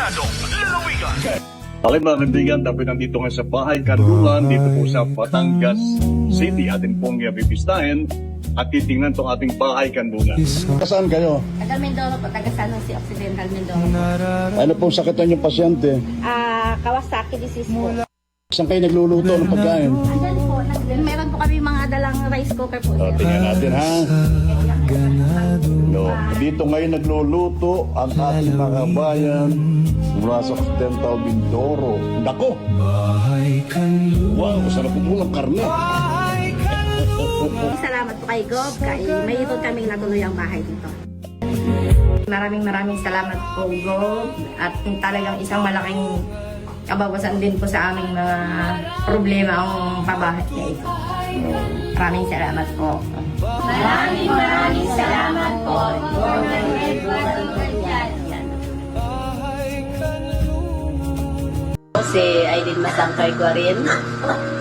Ganado, lalawigan. Okay mga kaibigan, tapos nandito nga sa Bahay Kanluran, dito po sa Batangas City. Atin pong bibistahin at titingnan itong ating Bahay Kanluran. Saan kayo? Taga Mindoro po, taga San Jose Occidental Mindoro. Ano pong sakit ng pasyente? Kawasaki disease po. Saan kayo nagluluto ng pagkain? Andyan po, meron po kami mga dalang rice cooker po. O, tingnan natin ha. No, dito ngayon nagluluto ang ating mga kabayan mula sa Occidental Mindoro. Nako! Wow, masarap po ng karne. Salamat po kay Gob, mayroon kaming natuloy ang bahay dito. Maraming salamat po Gob at talagang isang malaking kabawasan din po sa aming mga problema ang pabahay niya ito. Maraming salamat po. Maraming salamat po. Si Aidin Masangkay Guarin.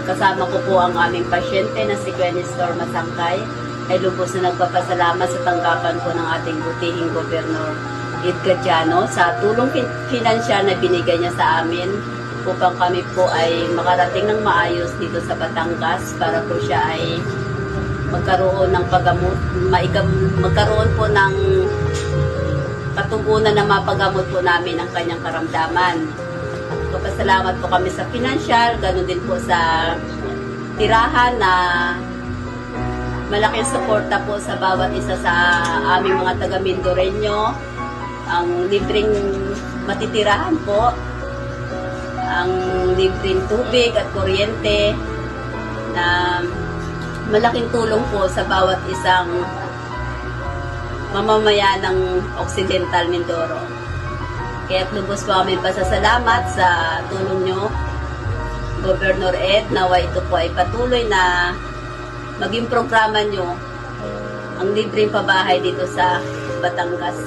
Kasama ko po ang aming pasyente na si Gwenistor Masangkay ay lubos na nagpapasalamat sa tanggapan po ng ating butihing Gobernador Edgar Llano sa tulong pinansyal na binigay niya sa amin upang kami po ay makarating ng maayos dito sa Batangas para po siya ay magkaroon ng paggamot, magkaroon po ng katugunan na mapagamot po namin ang kanyang karamdaman. Magpasalamat po kami sa pinansyal, ganoon din po sa tirahan na malaking suporta po sa bawat isa sa aming mga taga-Mindoreño. Ang libreng matitirahan po, ang libreng tubig at kuryente na malaking tulong po sa bawat isang mamamayan ng Occidental Mindoro. Kaya lubos po kami pasasalamat sa tulong nyo, Governor Ed, nawa ito po ay patuloy na maging programa nyo ang libreng pabahay dito sa Batangas,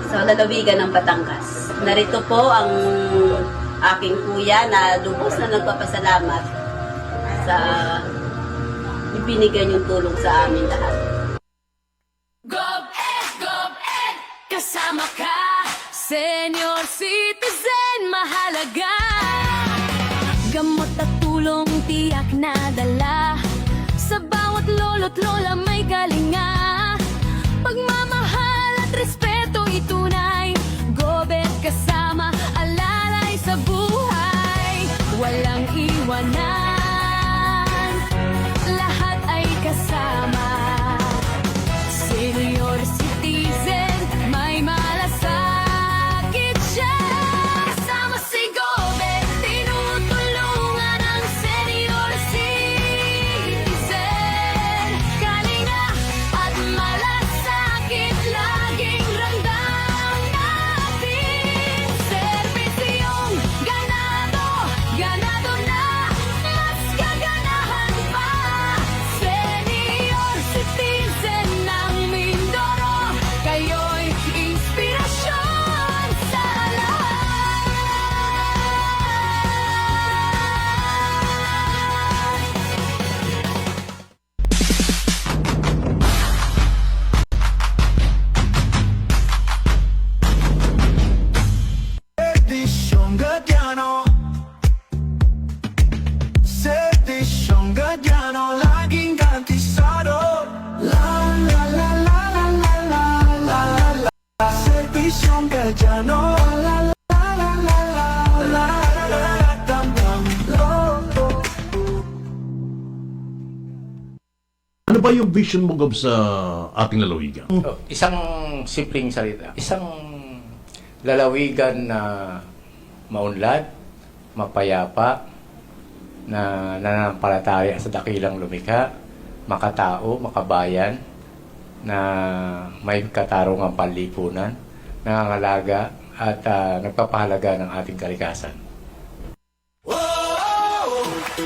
sa lalawigan ng Batangas. Narito po ang aking kuya na lubos na nagpapasalamat sa ibinigay niyong tulong sa amin lahat. Gob Ed, kasama ka. Senior citizen, mahalaga. Gamot at tulong tiyak na dala. Sa bawat lolo't lola may galinga. Pagmamahal at respeto itunay. Gob Ed kasama, alalay sa buhay. Walang iwanan, lahat ay kasama. Senior citizen, may malasakit siya. Kasama si Gob Ed, tinutulungan ang senior citizen. Kalinga at malasakit, laging ramdam natin. Serbisyong ganado, ganado na, mas gaganahan pa. Senior citizen ng Mindoro, kayo'y inspirasyon sa lahat. Sedisyong Gadiano, Sedisyong Gadiano, laging gantisado. La la la la la la la la la la. Sedisyong Gadiano, la la la la la la la la. Dam dam lo. Ano ba yung vision mo, Gob, sa ating lalawigan? Isang simpleng salita. Isang lalawigan na maunlad, mapayapa, na nananampalataya sa dakilang lumikha, makatao, makabayan, na may katarungang panlipunan, nangangalaga at nagpapahalaga ng ating kalikasan.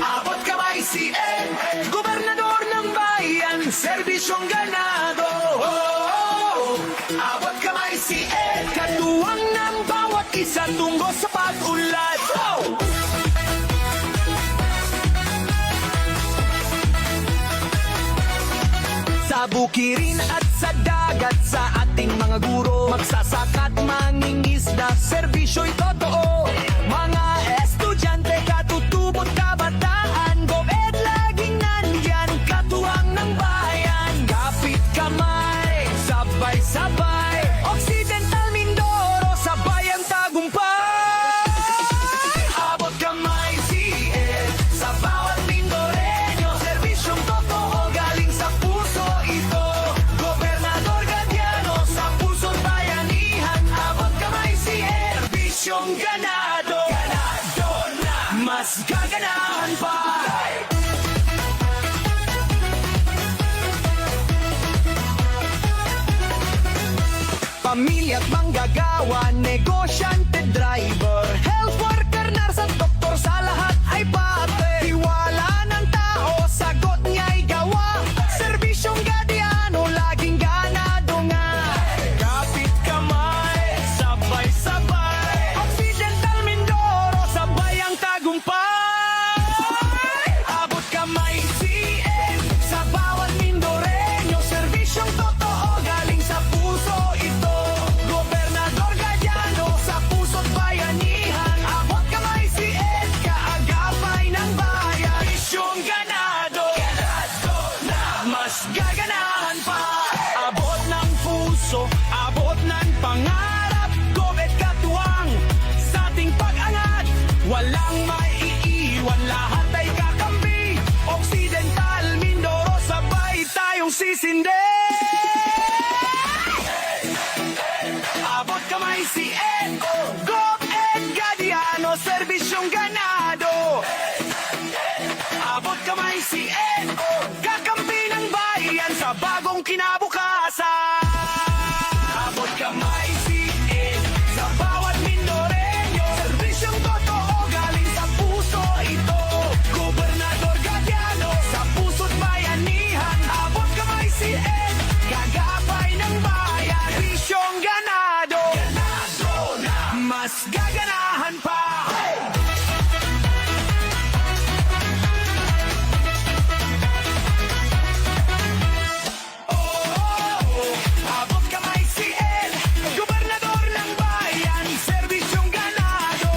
Abot kamay si Ed, gobernador ng bayan, serbisyong ganado. Abot kamay si Ed, katuwang ng bawat isa tungo sa pag-unlad. Sa bukirin at sa dagat, sa ating mga guro, magsasaka at mangingisda at manggagawa, negosyante, driver, health worker, nurse at doktor, sa lahat ay pate. Tiwala ng tao, sagot niya'y gawa. Serbisyong Gadiano, laging ganado nga. Kapit kamay, sabay-sabay. Occidental Mindoro, sabay ang tagumpay. Abot kamay, CN, sa bawat Mindoreño. Serbisyong totoo, galing sa puso ito. Gobernador Gadiano, sa puso't bayanihan. Abot kamay, CN, kaagapay ng bayan. Misyong ganado, na mas gaganahan pa. Abot ng puso, abot ng pangarap. Gobet katuwang sa ating pag-angat. Walang maiiwan, lahat ay kakampi. Occidental Mindoro, sabay tayong sisindi. Abot kamay, CN, Gob Ed Gadiano, serbisyong ganado. Abot kamay, CN, kakampi ng bayan sa bagong kinabukasan. Abot kamay, CN, sa bawat Mindoreño. Serbisyong totoo, galing sa puso ito. Gobernador Gadiano, sa puso't bayanihan. Abot kamay, CN, kagapay ng bayan. Serbisyong ganado, na mas gaganahan pa. Abot kamay, CN, gobernador ng bayan, serbisyong ganado.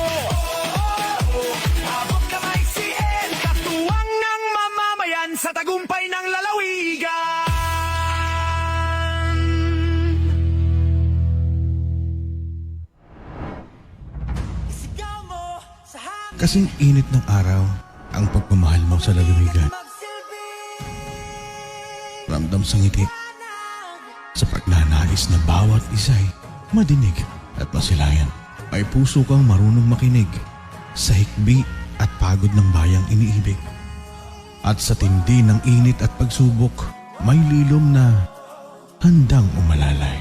Abot kamay, CN, katuwang ng mamamayan sa tagumpay ng lalawigan. Isigaw mo sa hangin, Kasing init ng araw ang pagmamahal mo sa lalawigan. magsilbi. Ramdam sa ngiti sa pagnanais na bawat isa'y madinig at masilayan. May puso kang marunong makinig sa hikbi at pagod ng bayang iniibig. At sa tindi ng init at pagsubok, may lilom na handang umalalay.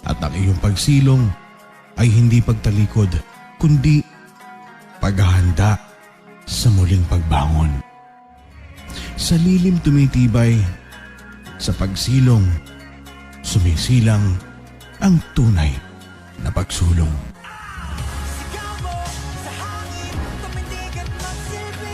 At ang iyong pagsilong ay hindi pagtalikod, kundi paghahanda sa muling pagbangon. Sa lilim tumitibay, sa pagsilong, sumisilang ang tunay na pagsulong. Sigaw mo sa hangin, tumindig at magsilbi.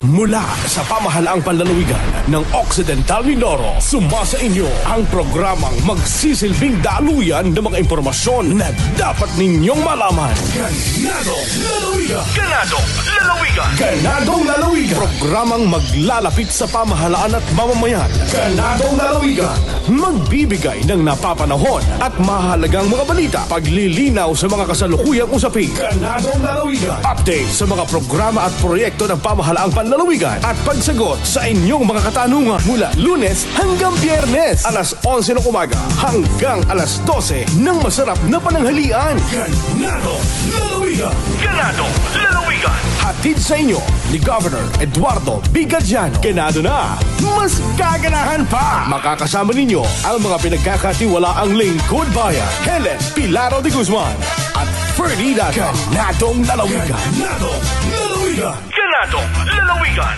Mula sa pamahalaang panlalawigan ng Occidental Mindoro, sumasa inyo ang programang magsisilbing daluyan ng mga impormasyon na dapat ninyong malaman. Ganadong Lalawigan! Ganadong Lalawigan! Ganadong Lalawigan! Programang maglalapit sa pamahalaan at mamamayan. Ganadong Lalawigan! Magbibigay ng napapanahon at mahalagang mga balita, paglilinaw sa mga kasalukuyang usapin. Ganadong Lalawigan! Update sa mga programa at proyekto ng pamahalaang panlalawigan at pagsagot sa inyong mga katanungan mula Lunes hanggang Biyernes, alas 11 ng umaga hanggang alas 12 ng masarap na pananghalian. Ganado Lalawigan! Ganado Lalawigan! Hatid sa inyo ni Governor Eduardo B. Gadiano. Ganado na! Mas gaganahan pa! Makakasama ninyo ang mga pinagkakatiwalaang lingkod bayan, Helen Pilaro de Guzman at Fernie Dato. Ganadong Lalawigan! Ganadong Lalawigan! Ganadong Lalawigan!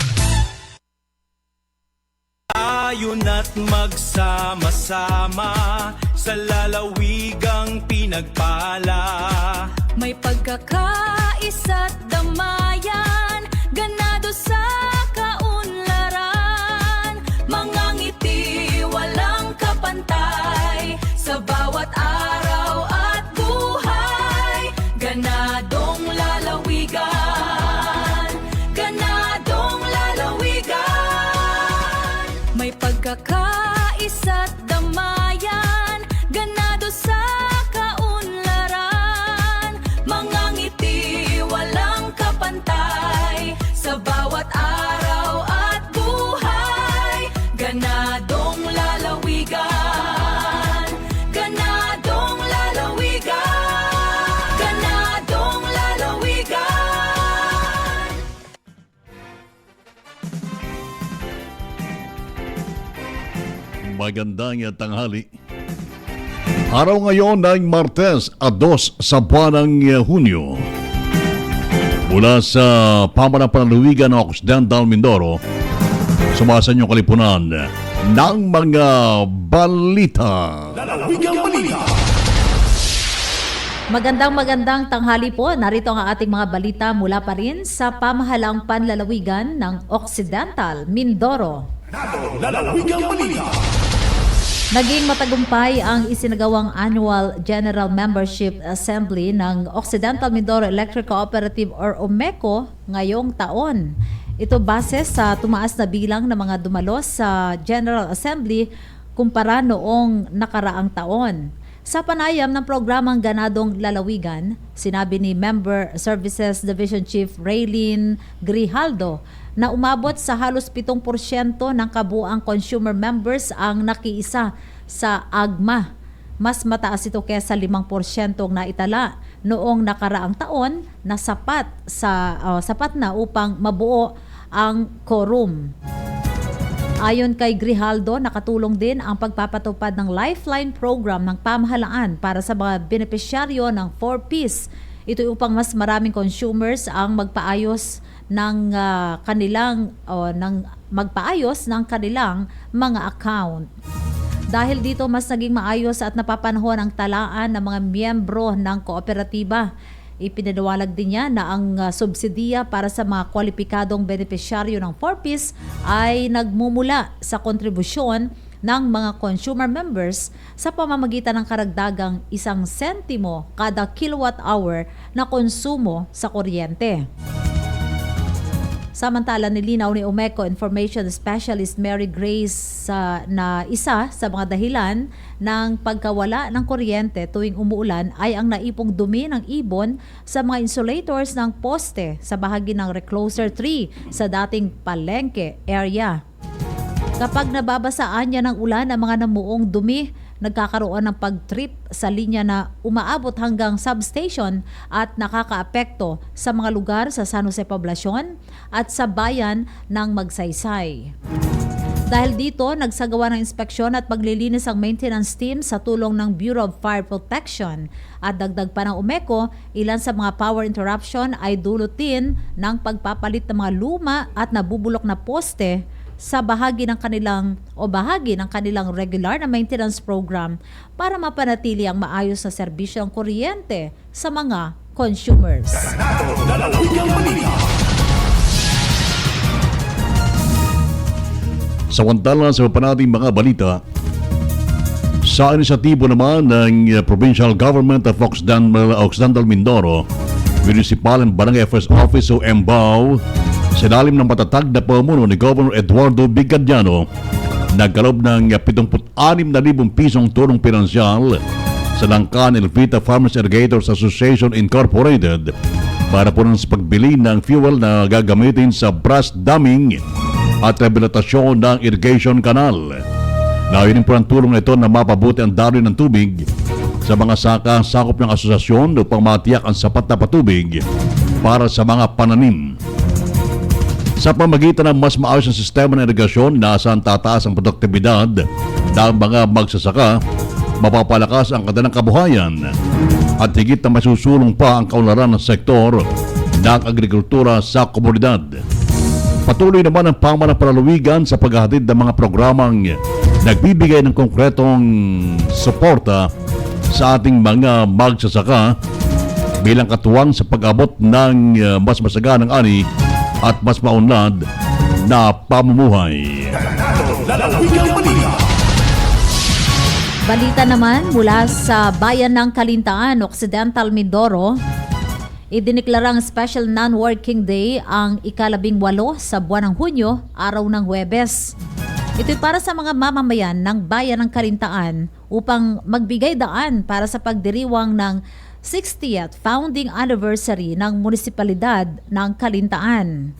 Tayo na't magsama-sama sa lalawigang pinagpala. May pagkakaisa't damayan, ganado sa kaunlaran. Mga ngiti walang kapantay, sa bawat araw at buhay. Ganadong lalawigan, ganadong lalawigan. May pagkakaisa't damayan, ganado sa kaunlaran. Mga ngiti walang kapantay, sa bawat araw at buhay. Ganadong lalawigan, ganadong lalawigan, ganadong lalawigan. Magandang tanghali. Araw ngayon ng Martes, 2 sa buwan ng Hunyo. Mula sa pamanang panlalawigan ng Occidental Mindoro, sumasa niyong kalipunan ng mga balita. Lalawigang balita. Magandang tanghali po. Narito ang ating mga balita mula pa rin sa pamahalang panlalawigan ng Occidental Mindoro. Lalawigang balita. Naging matagumpay ang isinagawang Annual General Membership Assembly ng Occidental Mindoro Electric Cooperative or OMECO ngayong taon. Ito base sa tumaas na bilang ng mga dumalos sa General Assembly kumpara noong nakaraang taon. Sa panayam ng programang Ganadong Lalawigan, sinabi ni Member Services Division Chief Raylene Grijaldo na umabot sa halos 7% ng kabuang consumer members ang nakiisa sa AGMA. Mas mataas ito kesa 5% naitala noong nakaraang taon na sapat na upang mabuo ang quorum. Ayon kay Grijaldo, nakatulong din ang pagpapatupad ng Lifeline program ng pamahalaan para sa mga benepisyaryo ng 4Ps. Ito upang mas maraming consumers ang magpaayos ng kanilang mga account. Dahil dito mas naging maayos at napapanahon ang talaan ng mga miyembro ng kooperatiba. Ipinanawalag din niya na ang subsidiya para sa mga kwalipikadong benepisyaryo ng 4Ps ay nagmumula sa kontribusyon ng mga consumer members sa pamamagitan ng karagdagang 1 sentimo kada kilowatt hour na konsumo sa kuryente. Samantala, nilinaw ni OMECO Information Specialist Mary Grace na isa sa mga dahilan ng pagkawala ng kuryente tuwing umuulan ay ang naipong dumi ng ibon sa mga insulators ng poste sa bahagi ng Recloser 3 sa dating Palengke area. Kapag nababasaan niya ng ulan ang mga namuong dumi, nagkakaroon ng pag-trip sa linya na umaabot hanggang substation at nakakaapekto sa mga lugar sa San Jose Poblacion at sa bayan ng Magsaysay. Dahil dito, nagsagawa ng inspeksyon at paglilinis ang maintenance team sa tulong ng Bureau of Fire Protection. At dagdag pa ng OMECO, ilan sa mga power interruption ay dulutin ng pagpapalit ng mga luma at nabubulok na poste sa bahagi ng kanilang regular na maintenance program para mapanatili ang maayos na serbisyo ng kuryente sa mga consumers. Lalawigang balita. Samantala sa panating mga balita, sa inisyatibo naman ng Provincial Government of Occidental Mindoro, Municipal and Barangay Affairs Office o MBAO, sa ilalim ng matatag na pamuno ni Governor Eduardo Bigadiano, nagkaloob ng 76,000 pisong tulong pinansyal sa Langkan Elvita Farmers Irrigators Association Incorporated para po sa pagbili ng fuel na gagamitin sa brush damming at rehabilitasyon ng irrigation canal. Layunin po ang tulong na ito na mapabuti ang daloy ng tubig sa mga sakop ng asosasyon upang matiyak ang sapat na patubig para sa mga pananim. Sa pamagitan ng mas maayos na sistema ng irigasyon, inaasahan tataas ang produktibidad ng mga magsasaka, mapapalakas ang kanilang kabuhayan at higit na masusulong pa ang kaunlaran ng sektor ng agrikultura sa komunidad. Patuloy naman ang pamahalang panlalawigan sa paghahatid ng mga programang nagbibigay ng konkretong suporta sa ating mga magsasaka bilang katuwang sa pag-abot ng mas masaganang ani at mas maunlad na pamumuhay. Lalawigang balita. Balita naman mula sa bayan ng Kalintaan, Occidental Mindoro. Idineklarang Special Non-Working Day ang ika-18 sa buwan ng Hunyo, araw ng Huwebes. Ito'y para sa mga mamamayan ng bayan ng Kalintaan upang magbigay daan para sa pagdiriwang ng 60th founding anniversary ng munisipalidad ng Kalintaan.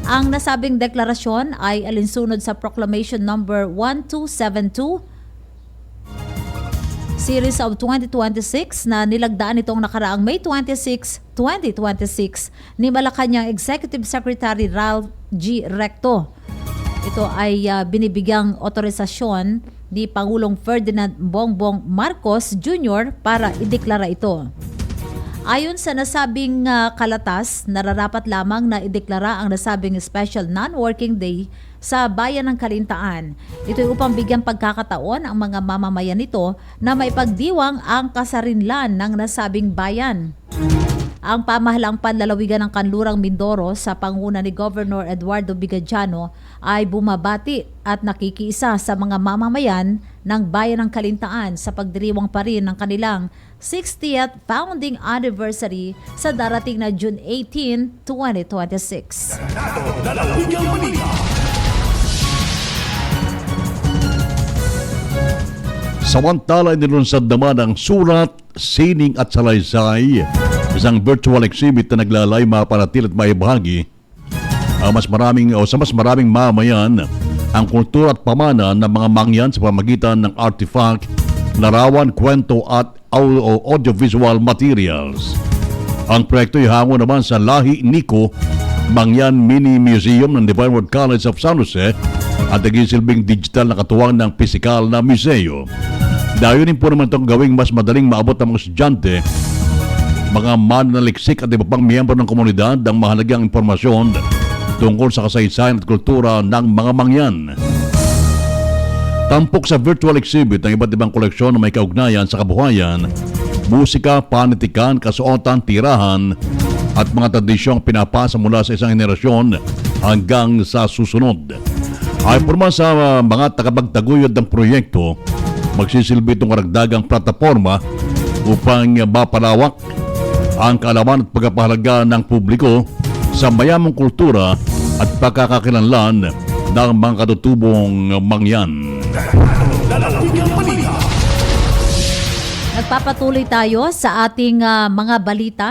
Ang nasabing deklarasyon ay alinsunod sa Proclamation Number 1272 Series of 2026 na nilagdaan itong nakaraang May 26, 2026 ni Malacanang Executive Secretary Ralph G. Recto. Ito ay binibigyang otorisasyon ni Pangulong Ferdinand Bongbong Marcos Jr. para ideklara ito. Ayon sa nasabing kalatas, nararapat lamang na ideklara ang nasabing special non-working day sa bayan ng Kalintaan. Ito ay upang bigyang pagkakataon ang mga mamamayan nito na maipagdiwang ang kasarinlan ng nasabing bayan. Ang pamahalaang panlalawigan ng Kanlurang Mindoro sa panguna ni Governor Eduardo Bigadiano ay bumabati at nakikiisa sa mga mamamayan ng bayan ng Kalintaan sa pagdiriwang pa rin ng kanilang 60th founding anniversary sa darating na June 18, 2026. Lalawigang balita. Samantala, inilunsad naman ang sulat, sining at salaysay, isang virtual exhibit na naglalay mapanatil at maibahagi sa mas maraming mamayan ang kultura at pamana ng mga mangyan sa pamagitan ng artifact, larawan, kwento at audiovisual materials. Ang proyekto ay hango naman sa Lahi Nico Mangyan Mini Museum ng Divine Word College of San Jose at nagsisilbing digital na katuwang ng pisikal na museo. Dayunin po naman itong gawing mas madaling maabot ng mga estudyante, mga mananaliksik at iba pang miyembro ng komunidad ang mahalagang impormasyon tungkol sa kasaysayan at kultura ng mga mangyan. Tampok sa virtual exhibit ang iba't ibang koleksyon na may kaugnayan sa kabuhayan, musika, panitikan, kasuotan, tirahan at mga tradisyong pinapasa mula sa isang henerasyon hanggang sa susunod. Ay porma sa mga tagapagtaguyod ng proyekto, magsisilbi itong karagdagang plataforma upang mapalawak ang kaalaman at pagpapahalaga ng publiko sa mayamang kultura at pagkakakilanlan ng mga katutubong mangyan. Nagpapatuloy tayo sa ating mga balita.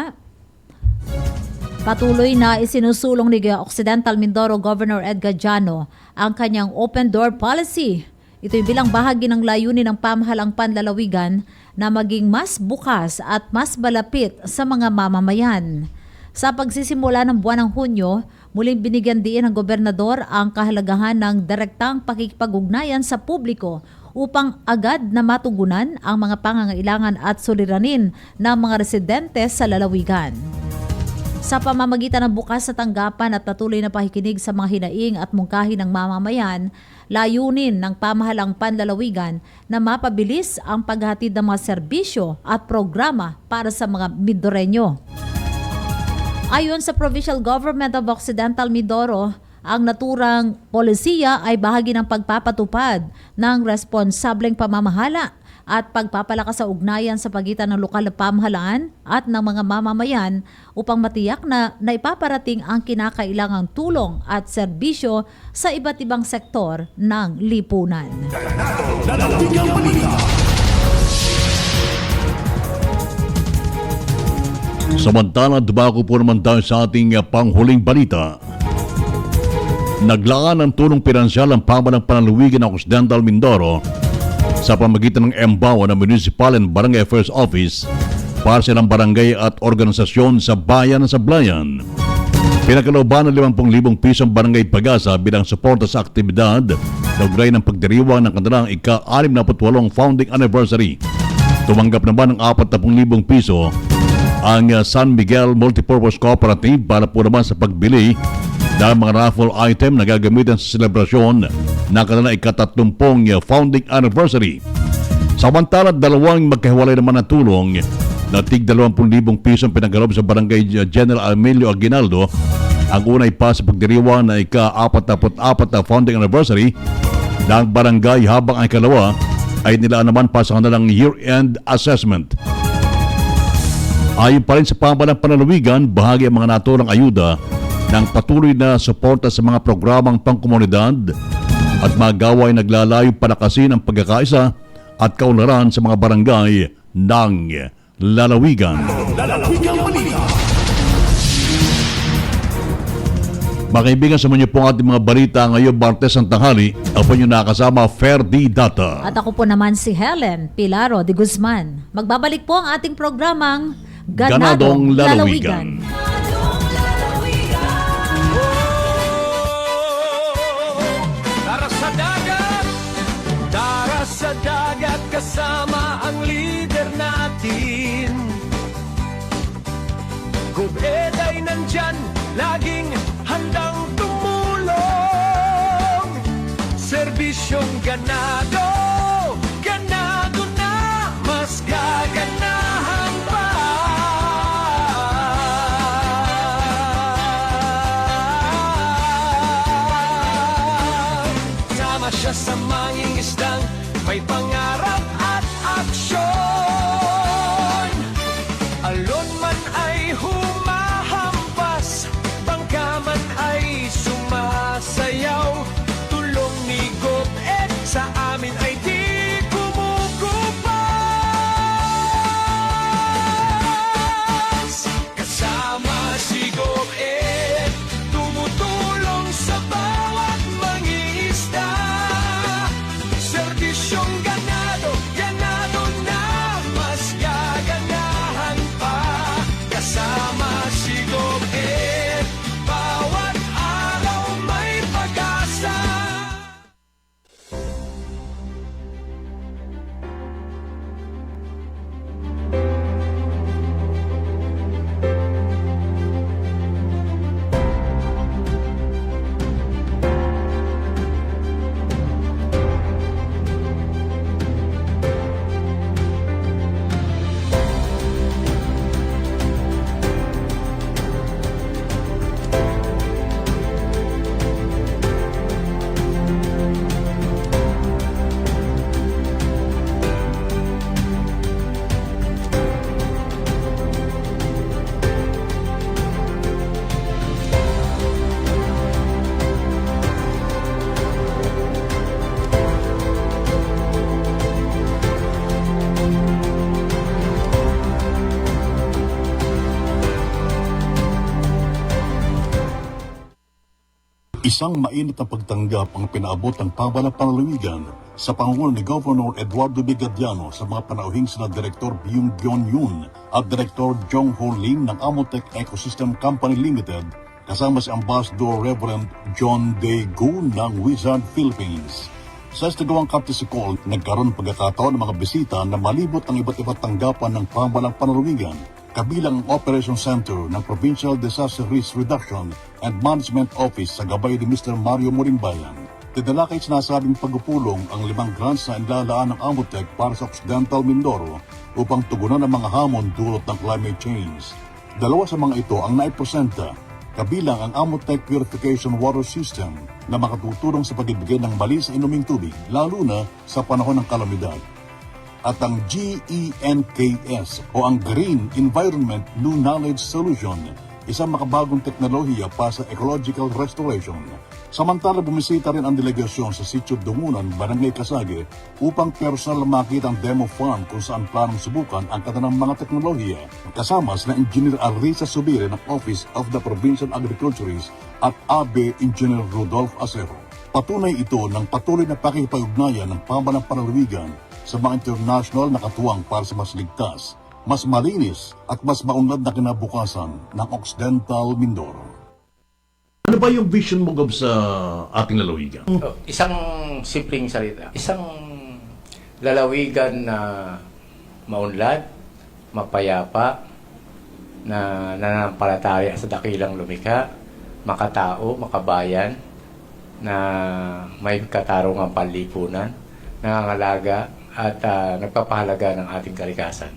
Patuloy na isinusulong ni Occidental Mindoro Governor Ed Gadiano ang kanyang open door policy. Ito'y bilang bahagi ng layunin ng pamahalang panlalawigan na maging mas bukas at mas malapit sa mga mamamayan. Sa pagsisimula ng buwan ng Hunyo, muling binigyan diin ng gobernador ang kahalagahan ng direktang pakikipag-ugnayan sa publiko upang agad na matugunan ang mga pangangailangan at suliranin ng mga residente sa lalawigan. Sa pamamagitan ng bukas na tanggapan at patuloy na pakikinig sa mga hinaing at mungkahi ng mamamayan, layunin ng pamahalang panlalawigan na mapabilis ang paghatid ng mga serbisyo at programa para sa mga Mindoreño. Ayon sa Provincial Government of Occidental Mindoro, ang naturang polisiya ay bahagi ng pagpapatupad ng responsableng pamamahala at pagpapalakas sa ugnayan sa pagitan ng lokal na pamahalaan at ng mga mamamayan upang matiyak na naipaparating ang kinakailangang tulong at serbisyo sa iba't ibang sektor ng lipunan. Samantala, dumako po naman tayo sa ating panghuling balita. Naglaan ng tulong pinansyal ang pamahalang panlalawigan ng Occidental Mindoro sa pamagitan ng EMBAO ng Municipal and Barangay Affairs Office para sa ilang barangay at organisasyon sa bayan ng Sablayan. Pinagkalooban ng 50,000 pisong Barangay Pag-asa bilang suporta sa aktibidad na ugnay ng pagdiriwang ng kanilang ika-68 founding anniversary. Tumanggap naman ng 40,000 piso ang San Miguel Multipurpose Cooperative para po naman sa pagbili ng mga raffle item na gagamitin sa selebrasyon ng kanilang ika-30 founding anniversary. Samantala, dalawang magkahiwalay naman na tulong na tig 20,000 piso ang pinagkaloob sa Barangay General Emilio Aguinaldo. Ang unay pa sa pagdiriwang na ika-44 na founding anniversary ng barangay, habang ang ikalawa ay nilaan naman pa sa kanilang year-end assessment. Ayon pa rin sa pamahalang panlalawigan, bahagi ang mga naturang ayuda ng patuloy na suporta sa mga programang pangkomunidad at mga gawain naglalayo palakasin ang pagkakaisa at kaunlaran sa mga barangay ng lalawigan. Mga kaibigan, sa mga po ang ating mga balita ngayong Martes ng tanghali. Ako nyo nakasama, Ferdy Data. At ako po naman si Helen Pilaro de Guzman. Magbabalik po ang ating programang Ganadong Lalawigan. kasama ang leader natin. Gub-ed ay nandyan, laging handang tumulong. Serbisyong ganado, ganado na, mas gaganahan pa. Sama siya sa mangingisdang may pangarap at aksyon. Alon man ay humahampas, bangka man ay sumasayaw. Tulong ni Gub-ed sa amin ay di kumukupas. Kasama si Gub-ed, tumutulong sa bawat mangingisda. Serbisyong ganado, ganado na, mas gaganahan pa. Kasama si Gub-ed, bawat araw may pag-asa. Isang mainit na pagtanggap ang pinaabot ng pamahalang panlalawigan sa pangulo ni Governor Eduardo Bigadiano sa mga panauhing sina Direktor Byung Gyon Yoon at Direktor Jong Ho Lim ng Amotech Ecosystem Company Limited kasama si Ambassador Reverend John Day Gu ng Wizard Philippines. Sa istigawang courtesy call, nagkaroon pagkakataon ng mga bisita na malibot ang iba't iba't tanggapan ng pamahalang panlalawigan kabilang ang Operation Center ng Provincial Disaster Risk Reduction and Management Office sa gabay ni Mr. Mario Morimbayan. Tidala kay sinasabing pagpupulong ang 5 grants na inlalaan ng Amotech para sa Occidental Mindoro upang tugunan ang mga hamon dulot ng climate change. 2 sa mga ito ang naipresenta, kabilang ang Amotech Purification Water System na makatutulong sa pagbibigay ng malinis na inuming tubig, lalo na sa panahon ng kalamidad. At ang GENKS o ang Green Environment New Knowledge Solution, isang makabagong teknolohiya para sa ecological restoration. Samantala bumisita rin ang delegasyon sa Sitio Dungunan, Barangay Kasage upang personal makita ang demo farm kung saan planong subukan ang kanilang mga teknolohiya. Kasama sina Engineer Arisa Subire ng Office of the Provincial Agriculturist at AB Engineer Rudolph Acero. Patunay ito ng patuloy na pakikipag-ugnayan ng pamahalang panlalawigan sa mga international na katuwang para sa mas ligtas, mas malinis at mas maunlad na kinabukasan ng Occidental Mindoro. Ano ba yung vision mo, Gob, sa ating lalawigan? Isang simpleng salita. Isang lalawigan na maunlad, mapayapa, na nananampalataya sa dakilang lumikha, makatao, makabayan, na may katarungang panlipunan, nangangalaga at nagpapahalaga ng ating kalikasan.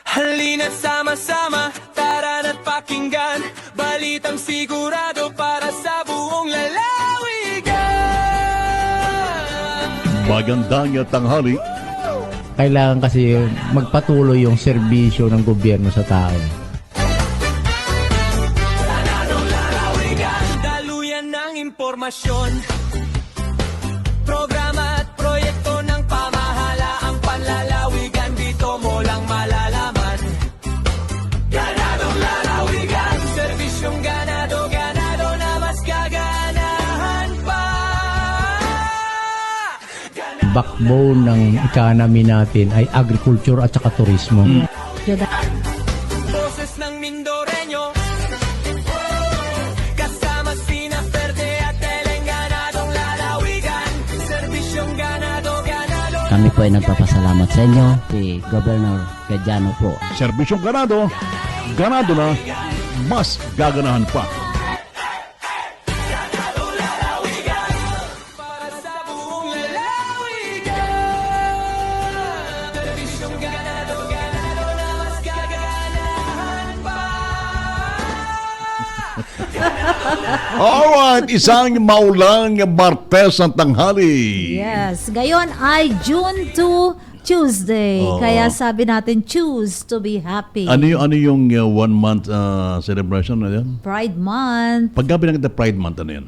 Halina't sama-sama, tara na't pakinggan, balitang sigurado para sa buong lalawigan. Magandang tanghali. Kailangan kasi magpatuloy yung serbisyo ng gobyerno sa tao. Daluyan ng impormasyon, programa at proyekto ng pamahalaang panlalawigan, dito mo lang malalaman. Ganadong lalawigan, serbisyong ganado, ganado na mas gaganahan pa. Backbone ng economy natin ay agriculture at saka turismo. Boses ng Mindoreño, kasama sina Verde at Eleng, ganadong lalawigan, serbisyong ganado, ganado. Kami po ay nagpapasalamat sa inyo, si Governor Gadiano po. Serbisyong ganado, ganado na, mas gaganahan pa. Alright, isang maulang Martes ng tanghali. Yes, ngayon ay June 2, Tuesday. Oo. Kaya sabi natin, choose to be happy. Ano yung 1 month celebration na yan? Pride Month, Pagka binanggit na Pride Month, ano yan?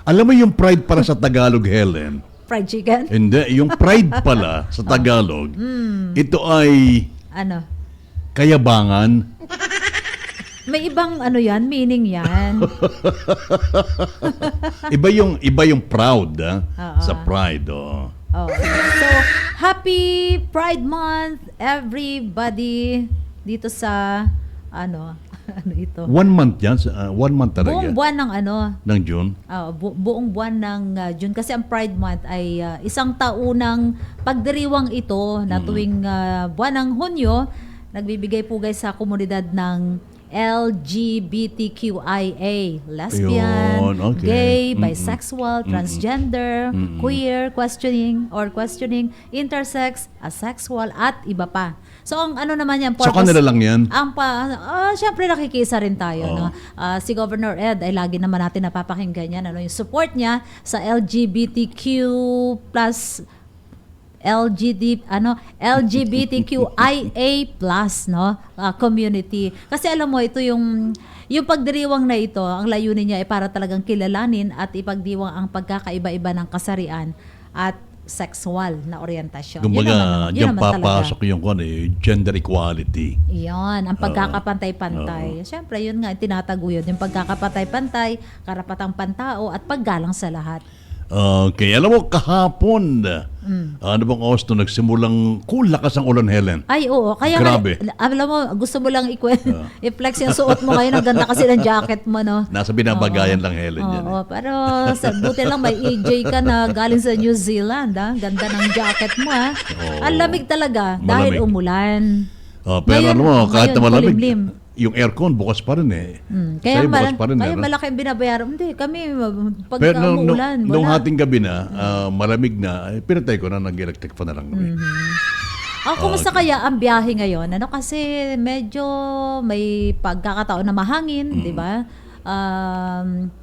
Alam mo yung Pride para sa Tagalog, Helen? fried chicken. Hindi, yung Pride pala sa Tagalog, ito ay Ano? kayabangan. May ibang ano yan, meaning yan. Iba yung proud Oo. sa pride. Oh. Oh. So, happy Pride Month everybody dito sa ano ito? 1 month yan, 1 month talaga. Buong buwan ng ano, Ng June. buong buwan ng June kasi ang Pride Month ay isang taunang pagdiriwang ito na tuwing buwan ng Hunyo nagbibigay pugay sa komunidad ng LGBTQIA, lesbian, Ayun, okay. gay, bisexual, transgender, queer, questioning, intersex, asexual, at iba pa. So, ang ano naman yan, So, kanila lang yan? ang syempre nakikisa rin tayo. Oo. No? Si Governor Ed ay lagi naman natin napapakinggan yan. Ano, yung support niya sa LGBTQ plus LGBTQIA plus no community. Kasi alam mo ito yung pagdiriwang na ito, ang layunin niya ay para talagang kilalanin at ipagdiwang ang pagkakaiba-iba ng kasarian at sexual na orientasyon. Kumbaga, yun diyan naman papasok yung gender equality. Yan, ang pagkakapantay-pantay. Siyempre, yun nga, tinataguyod. Yung pagkakapantay-pantay, karapatang pantao, at paggalang sa lahat. Okay, alam mo, kahapon, ano bang oras to, nagsimulang lakas ang ulan, Helen? Ay, oo. Kaya Grabe. alam mo, gusto mo lang i-flex yung suot mo ngayon. Ang ganda kasi ng jacket mo, no? Nasa binabagayan lang, Helen, yan. Oo, pero buti lang may EJ ka na galing sa New Zealand, ha? Ganda ng jacket mo, ha? Ang lamig talaga dahil Malamig. umulan. Pero Ngayon- alam mo, kahit na ngayon, malamig, kulimlim. yung aircon bukas pa rin eh. Kaya, Sa'yo bukas pa rin kaya no? malaki ang binabayaran. Hindi, kami, pag Pero umuulan, nung wala. hating gabi na, malamig na, pinatay ko na, nag-electric fa na lang kami. Kumusta kaya ang biyahe ngayon? Ano kasi medyo may pagkakataon na mahangin, di ba?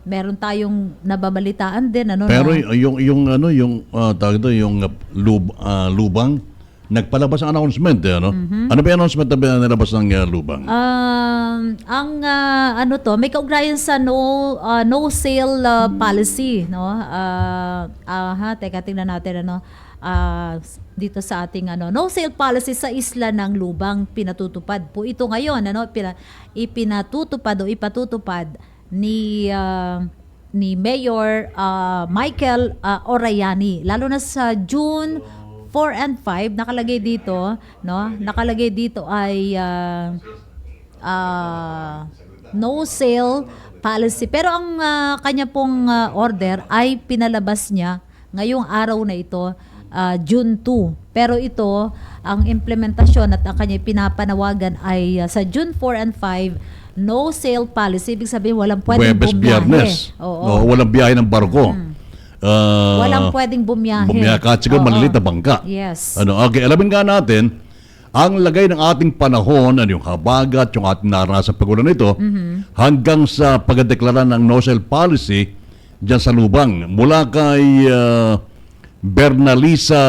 Meron tayong nababalitaan din ano Pero na, yung tawag ito, yung lubang, nagpalabas ang announcement ano? Ano ba yung announcement na nilabas ng lubang? ang ano to, may kaugnayan sa no sale policy, no? Teka tingnan natin ano. Dito sa ating no sale policy sa isla ng Lubang pinatutupad po ito ngayon ano ipatutupad ni Mayor Michael Orayani lalo na sa June 4 and 5 nakalagay dito ay no sale policy pero ang kanya pong order ay pinalabas niya ngayong araw na ito June 2. Pero ito, ang implementasyon at ang kanya pinapanawagan ay sa June 4 and 5, no sale policy. Ibig sabihin, walang pwedeng Huwebes, bumiyahe. Biyernes. Oo. Walang biyahe ng barko. Walang pwedeng bumiyahe. Kahit siguro Oo. maliliit na bangka. Yes. Okay, alamin nga natin, ang lagay ng ating panahon, yung habagat, yung ating naranasan pagulan nito, hanggang sa pagdeklara ng no sale policy dyan sa Lubang. Mula kay Bernalisa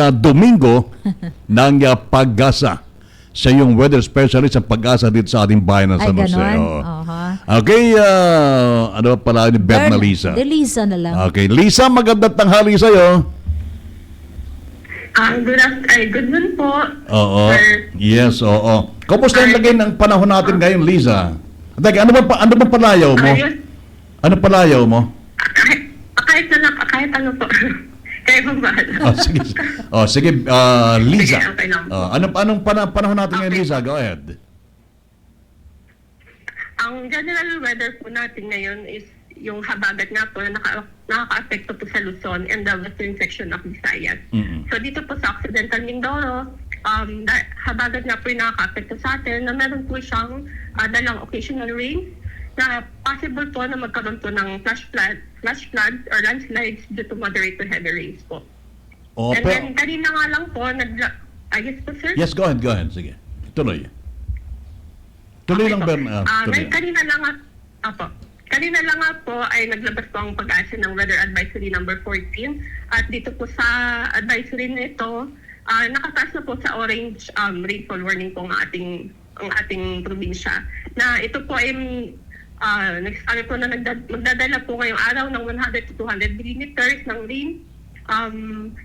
Domingo ng Pag-asa. Siya yung weather specialist sa Pag-asa dito sa ating bayan ng Ay, San Jose. ganon. Oo. Aha. Okay, ano pala ni Bernalisa? De Lisa na lang. Okay, Lisa, magandang tanghali sa'yo. Good noon po. Oo. Sir. Yes, oo. Kamusta yung lagay ng panahon natin ngayon, Lisa? Teka, ano ba palayaw mo? Ayos. Ano palayaw mo? Kahit ano po. Kaya pong bahala. Sige, Lisa. Sige, okay lang. Anong panahon natin ngayon, Lisa? Go ahead. Ang general weather po natin ngayon is yung habagat nga po na nakaka-apekto po sa Luzon and the western section of Visayas. So dito po sa Occidental Mindoro, habagat nga po yung nakaka-apekto sa atin na meron po siyang dalang occasional rain na possible po na magkaroon po ng flash floods or landslides due to moderate to heavy rains po. And then kanina nga lang po, yes po sir? Yes, go ahead. Sige. Tuloy. Tuloy lang, Bern. Kanina lang nga po ay naglabas po ang Pag-asa ng Weather Advisory number 14 at dito po sa advisory nito, nakataas na po sa orange rainfall warning po ang ating probinsya. Na ito po ay nagsasabi po na magdadala po ngayong araw ng 100 to 200 millimeters ng rain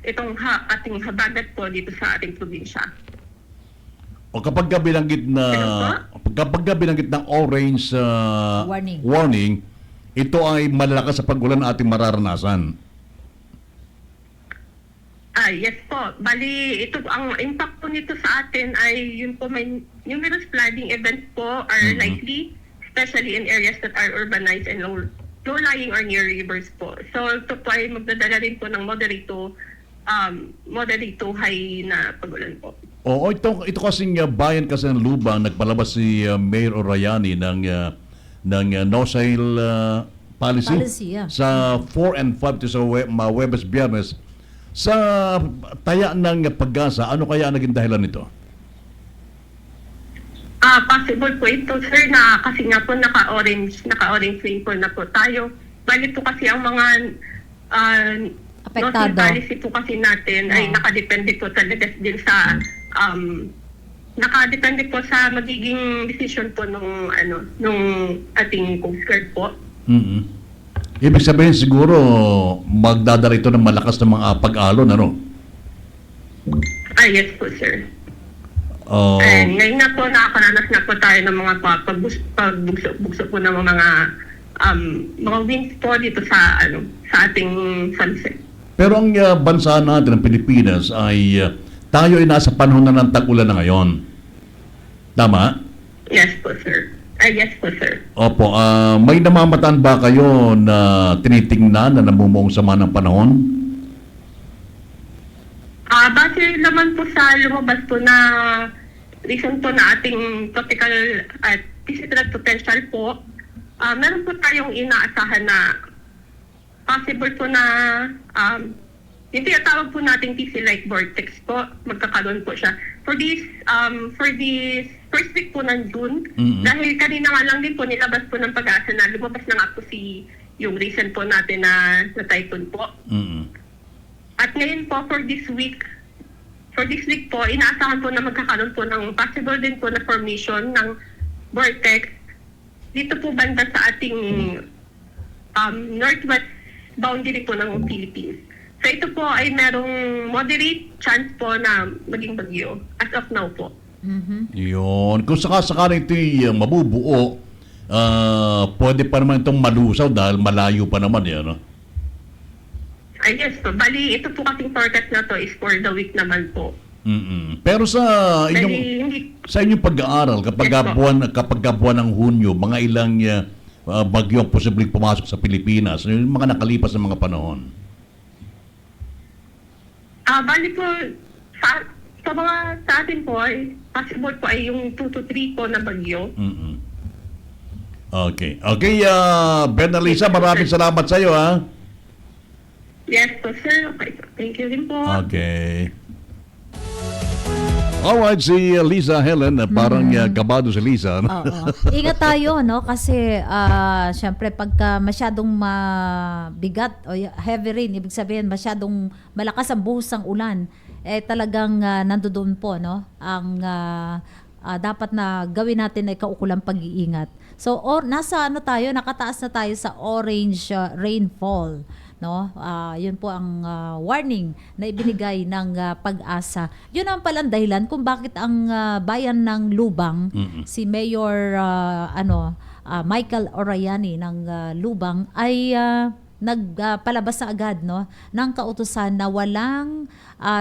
itong ating habagat po dito sa ating probinsya. O kapag binanggit ng orange warning, ito ay malalakas sa pag-ulan na ating mararanasan. Yes po. Bali, ito ang impact po nito sa atin ay yun po may numerous flooding events po are likely, especially in areas that are urbanized and low-lying or near rivers po. So ito po ay magdadala rin po ng moderate to high na pag-ulan po. Oo, ito kasing bayan kasi ng Lubang, nagpalabas si Mayor Orayani ng no-sale policy sa 4 and 5 to sa Huwebes Biyernes. Sa taya ng Pag-asa, ano kaya naging dahilan nito? Possible po ito, sir, na kasi nga po naka-orange rainfall na po tayo. Bali po kasi ang mga apektado. No policy po kasi natin ay nakadepende po talaga din sa nakadepende po sa magiging decision po nung ating Coast Guard po. Ibig sabihin siguro magdadala ito ng malakas na mga pag-alon, ano? Yes po, sir. And ngayon na po nakakaranas na po tayo ng mga pagbugso po ng mga winds po dito sa ating sunset. Pero ang bansa natin, ang Pilipinas, ay tayo ay nasa panahon na ng tag-ulan na ngayon. Tama? Yes po, sir. Yes po, sir. Opo. May namamataan ba kayo na tinitingnan na namumuong sama ng panahon? Base naman po sa lumabas po na reason po na ating tropical at distress potential po, meron po tayong inaasahan na possible po na yung tinatawag po nating TC-like vortex po, magkakaroon po siya. For this first week po ng June, dahil kanina nga lang din po nilabas po ng Pag-asa na lumabas na nga po yung recent po natin na typhoon po. At ngayon po for this week po, inaasahan po na magkakaroon po ng possible din po na formation ng vortex dito po banda sa ating northwest boundary po ng Philippines. So ito po ay merong moderate chance po na maging bagyo as of now po. Yun. Kung sakasakala ito'y mabubuo, pwede pa naman itong malusaw dahil malayo pa naman yan, no? Yes po. Bali, ito po kasing forecast na to is for the week naman po. Pero sa inyong pag-aaral, kapag buwan ng Hunyo, mga ilang bagyo ang posibleng pumasok sa Pilipinas, yung mga nakalipas na mga panahon? Bali po, sa atin po, possible po ay yung 2 to 3 po na bagyo. Okay. Okay, Bernalisa, maraming salamat sa iyo, ha? Yes po, sir. Okay. Thank you din po. Okay. Alright, si Lisa Helen, parang kabado si Lisa. No? Ingat tayo, no? Kasi, syempre, pagka masyadong mabigat o heavy rain, ibig sabihin, masyadong malakas ang buhos ng ulan, talagang nandoon po, no? Ang dapat na gawin natin ay kaukulang pag-iingat. So, nasa nakataas na tayo sa orange rainfall. No? Yun po ang warning na ibinigay ng Pag-asa. Yun ang palang dahilan kung bakit ang bayan ng Lubang, si Mayor Michael Orayani ng Lubang ay nagpalabas na agad, no, ng kautusan na walang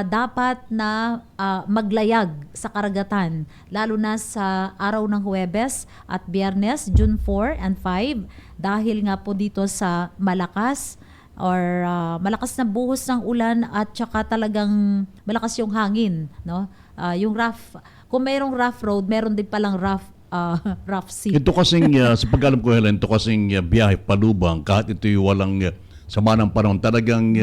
dapat na maglayag sa karagatan, lalo na sa araw ng Huwebes at Biyernes, June 4 and 5, dahil nga po dito sa malakas malakas na buhos ng ulan at saka talagang malakas yung hangin, no? Yung rough, kung mayroong rough road, meron din palang rough sea. Ito kasing, sa pag-alam ko, Helen, ito kasing biyahe palubang, kahit ito yung walang sama ng panahon, talagang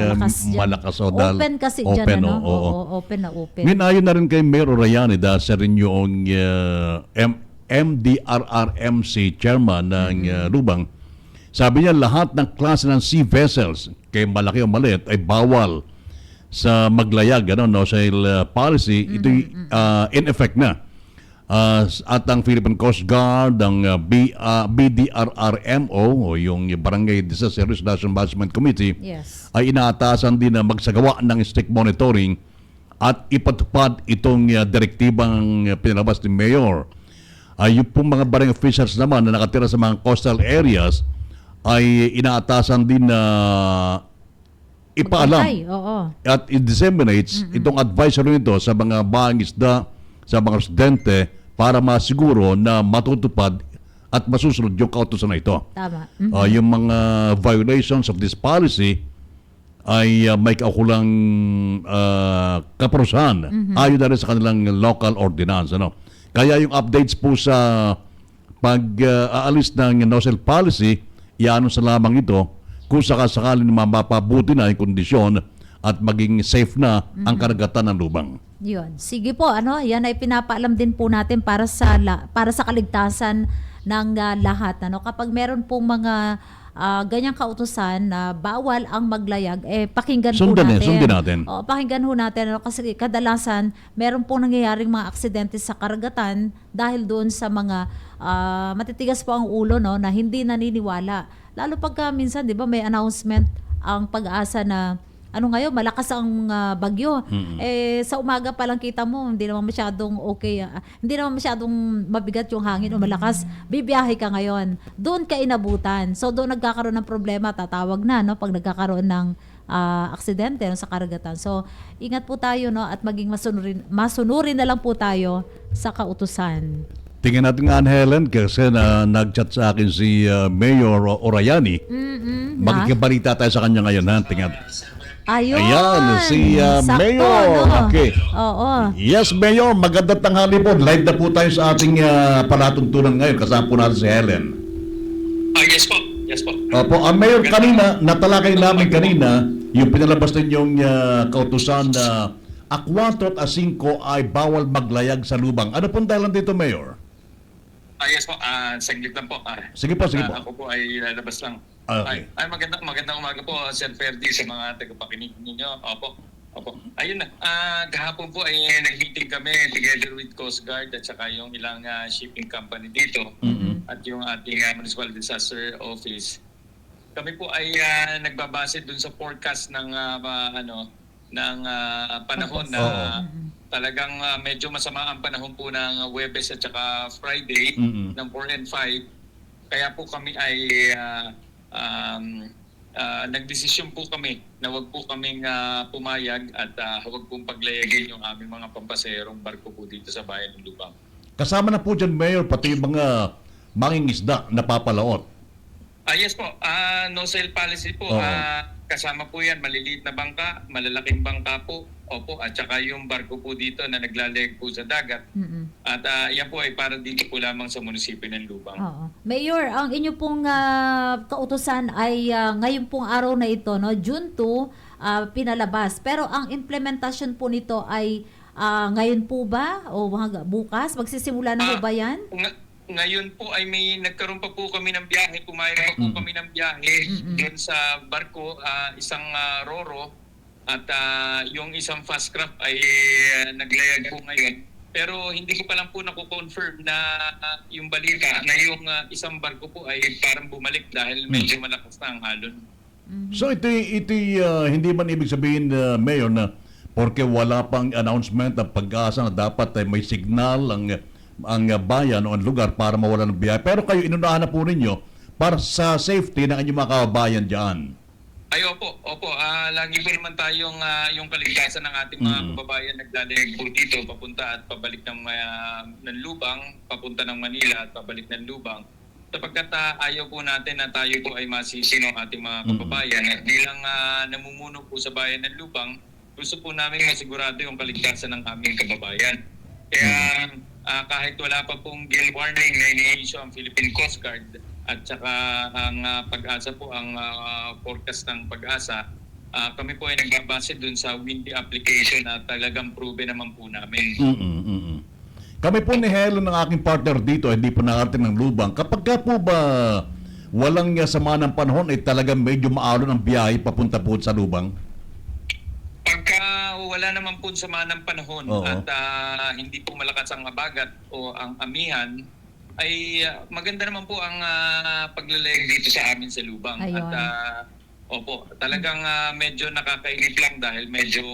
malakas. Open kasi dyan, ano? Oo, open na open. Ngayon, ayon na rin kay Mayor Orayani dahil sa rin yung MDRRMC chairman ng Lubang. Sabi niya, lahat ng klase ng sea vessels, kay malaki o maliit, ay bawal sa maglayag, sa policy. Ito in effect na. At ang Philippine Coast Guard, ang BDRRMO, o yung Barangay Disaster National Management Committee, yes, ay inaatasan din na magsagawa ng strict monitoring at ipatupad itong direktibang pinalabas ni Mayor. Yung pong mga barangay officials naman na nakatira sa mga coastal areas ay inaatasan din na ipaalam at i-disseminates itong advisory nito sa mga bahang isda, sa mga residente, para masiguro na matutupad at masusunod yung kautusan na ito. Tama. Yung mga violations of this policy ay may kaukulang kaparusahan ayon na rin sa kanilang local ordinance. Kaya yung updates po sa pag-aalis ng NOSEL policy, iano sa lamang ito kung sakasakali na mapabuti na yung kondisyon at maging safe na ang karagatan ng Lubang. Yun. Sige po, yan ay pinapaalam din po natin para sa kaligtasan ng lahat. Kapag meron pong mga ganyang kautusan na bawal ang maglayag, pakinggan po natin. Sundin natin. Pakinggan ho natin. Kasi kadalasan, meron pong nangyayaring mga aksidente sa karagatan dahil doon sa mga matitigas po ang ulo, na hindi naniniwala. Lalo pagka minsan, di ba, may announcement ang Pag-asa na ngayon, malakas ang bagyo. Sa umaga pa lang kita mo, hindi naman masyadong okay. Hindi naman masyadong mabigat yung hangin o malakas. Bibiyahe ka ngayon. Doon ka inabutan. So, doon nagkakaroon ng problema, tatawag na, pag nagkakaroon ng aksidente sa karagatan. So, ingat po tayo, at maging masunurin na lang po tayo sa kautusan. Tingnan natin nga, Helen, kasi nag-chat sa akin si Mayor Orayani. Makikibalita tayo sa kanya ngayon, ha? Tingnan. Ayun. Ayan, si Mayor. Okay. Oo. Yes, Mayor. Magandang tanghali po. Live na po tayo sa ating palatuntunan ngayon. Kasama po natin si Helen. Yes po. Yes po. Opo. Mayor, kanina, natalakay namin kanina, yung pinalabas ninyong kautusan na 4 at 5 ay bawal maglayag sa Lubang. Ano pong dahilan dito, Mayor? Yes po. Saglit lang po. Sige po, sige po. Ako po ay lalabas lang. Okay. Magandang umaga po, Sir Ferdy, sa mga tagapakinig ninyo. Opo. Ayun na. Kahapon po ay nag-meeting kami together with Coast Guard at saka yung ilang shipping company dito at yung ating Municipal Disaster Office. Kami po ay nagbabase dun sa forecast ng panahon na talagang medyo masama ang panahon po ng Huwebes at saka Friday ng 4 and 5. Kaya po kami ay nagdesisyon po kami na wag po kaming pumayag at wag pong paglayagin yung aming mga pampaserong barko po dito sa bayan ng Lubang. Kasama na po dyan, Mayor, pati yung mga mangingisda na papalaot. Yes po. No-sale policy po. Kasama po yan. Maliliit na bangka, malalaking bangka po. Opo. At saka yung barko po dito na naglalayag po sa dagat. At yan po ay para dito po lamang sa munisipyo ng Lubang. Mayor, ang inyo pong kautusan ay ngayon pong araw na ito, June 2, pinalabas. Pero ang implementasyon po nito ay ngayon po ba? O bukas? Magsisimula na po ba yan? Ngayon po ay nagkaroon pa po kami ng biyahe, pumayag pa po kami ng biyahe doon sa barko, isang roro at yung isang fast craft ay naglayag po ngayon. Pero hindi ko pa lang po nakukonfirm na yung balita na yung isang barko po ay parang bumalik dahil medyo malakas na ang alon. So ito hindi man ibig sabihin, Mayor, na porque wala pang announcement ng Pag-asa na dapat ay may signal ang bayan o ang lugar para mawala ng biyahe. Pero kayo, inunahan na po ninyo para sa safety ng inyong mga kababayan dyan. Ay, opo. Lagi po naman tayong yung kaligtasan ng ating mga kababayan naglalayag po dito, papunta at pabalik ng Lubang, papunta ng Manila at pabalik ng Lubang. Sapagkat ayaw po natin na tayo po ay masisi ng ating mga kababayan. At bilang namumuno po sa bayan ng Lubang, gusto po namin masigurado yung kaligtasan ng aming kababayan. Kaya kahit wala pa pong gale warning na ini-issue ang Philippine Coast Guard, at saka ang Pag-asa po, ang forecast ng Pag-asa, kami po ay nagbabase dun sa windy application at talagang proven naman po namin. Kami po ni Helen ng aking partner dito, hindi po nakarating ng Lubang. Kapag ka po ba walang sama ng panahon, ay talagang medyo maalon ang biyahe papunta po sa Lubang? Pagka wala naman po sama ng panahon at hindi po malakas ang abagat o ang amihan, ay maganda naman po ang paglalayag dito sa amin sa Lubang. Ayun. At talagang medyo nakakainip lang dahil medyo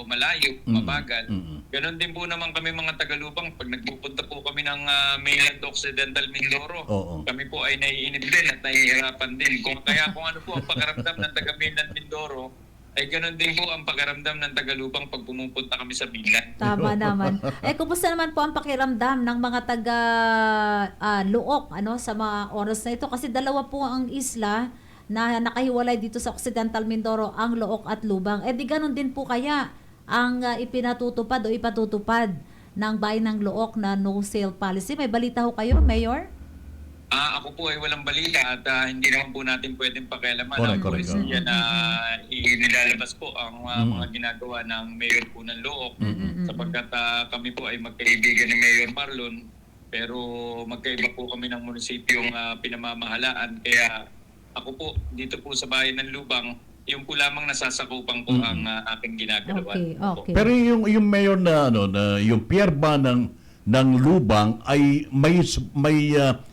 malayo, mabagal. Ganon din po naman kami mga taga-Lubang. Pag nagpupunta po kami ng mainland Occidental Mindoro, kami po ay naiinip din at nahihirapan din. Kung ano po ang pakaramdam ng taga-mainland Mindoro, ay ganon din po ang pakaramdam ng Tagalupang pag pumupunta kami sa mainland. Tama naman. Kumusta naman po ang pakiramdam ng mga taga Luok sa mga oras na ito? Kasi dalawa po ang isla na nakahiwalay dito sa Occidental Mindoro, ang Luok at Lubang. Di ganon din po kaya ang ipinatutupad o ipatutupad ng bayan ng Luok na no-sale policy. May balita ho kayo, Mayor? Ako po ay walang balita at hindi naman po natin pwedeng pakialaman ang polisiya na inilalabas po ang mga ginagawa ng mayor po ng Luok, sapagkat kami po ay magkaibigan ni Mayor Marlon, pero magkaiba po kami ng munisipyong pinamamahalaan. Kaya ako po dito po sa bayan ng Lubang, yung po lamang nasasakupan ko ang aking ginagawa. Okay. Pero yung mayor na na yung pier ba ng Lubang ay may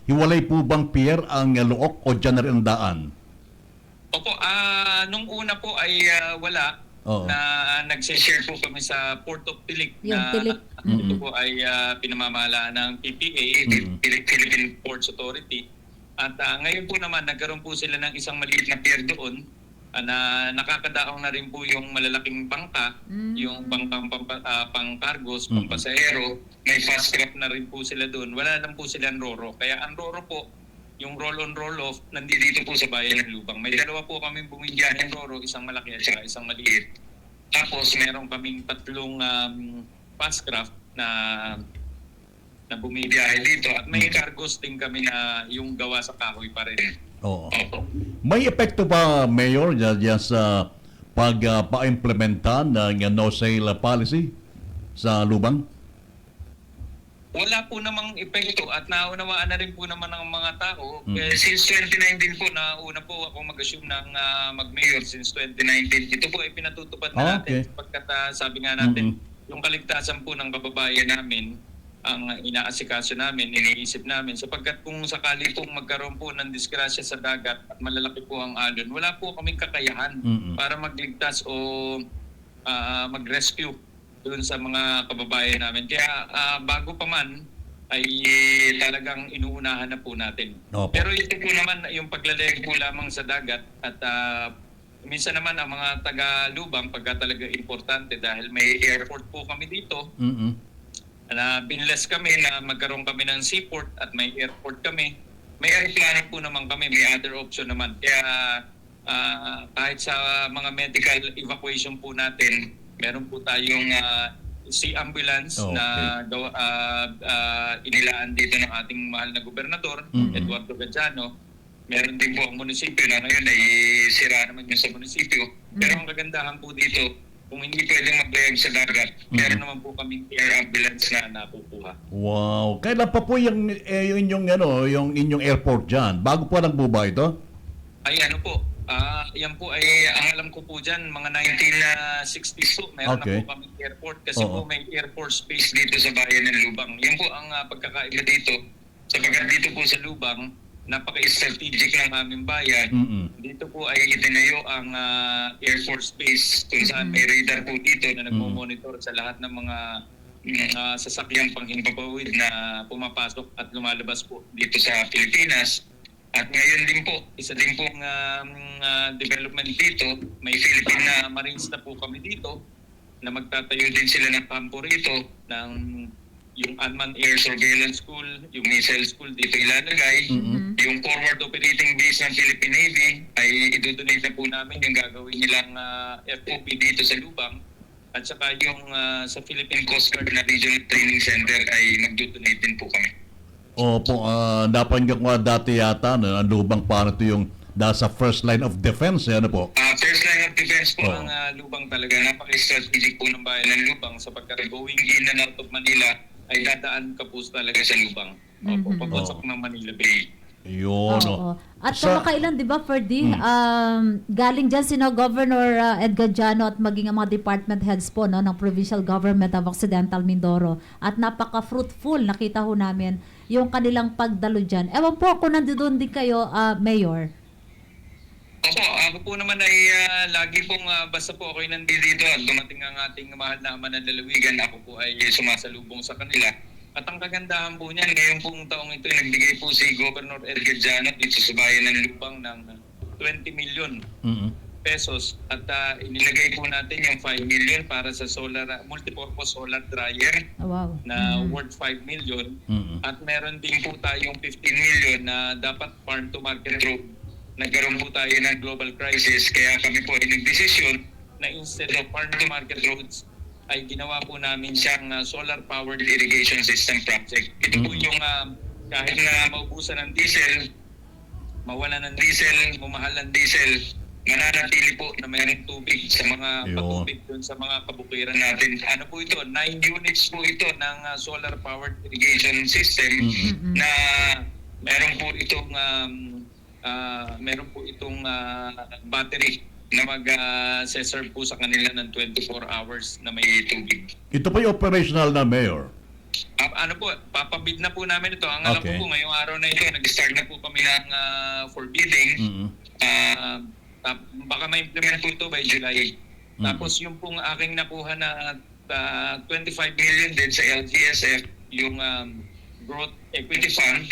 hiwalay po bang pier ang Luok o dyan na rin ang daan? Opo, nung una po ay wala. Na nag-share po kami sa Port of Pilik na ito po ay pinamamahalaan ng PPA, Philippine Ports Authority. At ngayon po naman nagkaroon po sila ng isang maliit na pier doon na nakakadaong na rin po yung malalaking bangka, yung bangkang pang-cargos, pang-pasahero. May fast craft na rin po sila doon. Wala lang po silang roro. Kaya ang roro po, yung roll-on, roll-off, nandito po sa bayan ng Lubang. May dalawa po kaming bumigyan ng roro, isang malaki at saka isang maliit. Tapos meron kaming 3 fast craft na bumibiyahe dito. At may cargos din kami na yung gawa sa kahoy pa rin. May epekto ba, Mayor, dyan sa pag-pa-implementa ng no-sale policy sa Lubang? Wala po namang epekto at naunawaan na rin po naman ng mga tao. Since 2019 po, nauna po ako mag-assume ng mag-mayor since 2019. Ito po ay pinatutupad na natin sapagkat sabi nga natin, yung kaligtasan po ng kababayan namin, ang inaasikaso namin, iniisip namin. Sapagkat kung sakali pong magkaroon po ng disgrasya sa dagat at malalaki po ang alon, wala po kaming kakayahan para magligtas o mag-rescue doon sa mga kababayan namin. Kaya bago pa man, ay talagang inuunahan na po natin. Pero ito po naman, yung paglalayag po lamang sa dagat at minsan naman ang mga taga-Lubang pagka talaga importante dahil may airport po kami dito, na binless kami na magkaroon kami ng seaport at may airport kami. May airplane po naman kami, may other option naman. Kaya kahit sa mga medical evacuation po natin, meron po tayong sea ambulance na inilaan dito ng ating mahal na gobernador, Eduardo Gadiano. Meron din po ang munisipyo na ngayon ay sira naman yun sa munisipyo. Pero ang kagandahan po dito, kung hindi pwedeng maglayag sa dagat, meron naman po kaming air ambulance na nakukuha. Wow. Kailan pa po yung inyong airport dyan? Bago po lang po ba ito? Ay yan po ay, ang alam ko po dyan, mga 1960s po, meron na po kaming airport kasi po may air force base dito sa bayan ng Lubang. Yan po ang pagkakaiba dito. Sapagkat dito po sa Lubang, napaka-strategic ng aming bayan. Dito po ay itinayo ang Air Force Base kung saan may radar po dito na nagmo-monitor sa lahat ng mga sasakyang panghimpapawid na pumapasok at lumalabas po dito sa Pilipinas. At ngayon din po, isa din pong development dito, may Philippine Marines na po kami dito na magtatayo din sila ng kampo rito ng yung Unmanned Air Surveillance School, yung missile school dito ilalagay. Yung forward operating base ng Philippine Navy ay idodonate na po namin yung gagawin nilang FOP dito sa Lubang. At saka yung sa Philippine Coast Guard na Regional Training Center ay magdodonate din po kami. Opo, napanggan ko dati yata na ang Lubang paano ito yung nasa first line of defense, ano po? First line of defense po ang Lubang talaga. Napaka-strategic po ng bayan ng Lubang sapagkat going in and out of Manila ay dadaan ka po talaga sa Lubang. Opo, papasok ng Manila Bay. Yun. Oo. At kamakailan, di ba, Ferdy, galing dyan sino Governor Edgar Jano at maging ang mga department heads po no, ng Provincial Government of Occidental Mindoro. At napaka-fruitful, nakita ho namin yung kanilang pagdalo dyan. Ewan po kung nandoon din kayo, Mayor. Opo, ako po naman ay lagi pong basta po ako'y nandito at dumating ang ating mahal na ama ng lalawigan, ako po ay sumasalubong sa kanila. At ang kagandahan po niyan, ngayon pong taong ito, nagbigay po si Governor Edgar Jano dito sa bayan ng Lubang ng 20 million pesos at inilagay po natin yung 5 million para sa solar multipurpose solar dryer na worth 5 million at meron din po tayong 15 million na dapat farm to market road. Nagkaroon po tayo ng global crisis kaya kami po ay nagdesisyon na instead of farm to market roads ay ginawa po namin siyang solar powered irrigation system project. Ito po yung kahit na maubusan ng diesel, mawala ng diesel, mumahal ng diesel, mananatili po na mayroong tubig sa mga patubig doon sa mga kabukiran natin. Ano po ito? 9 units po ito ng solar powered irrigation system na meron po itong battery na mag-serve po sa kanila ng 24 hours na may tubig. Ito pa yung operational na, Mayor? Ano po, papabid na po namin ito. Ang alam ko po, ngayong araw na ito, nag-start na po kami ng for bidding. Baka ma-implement po ito by July. Tapos yung pong aking nakuha na 25 million din sa LGSF, yung Growth Equity Fund,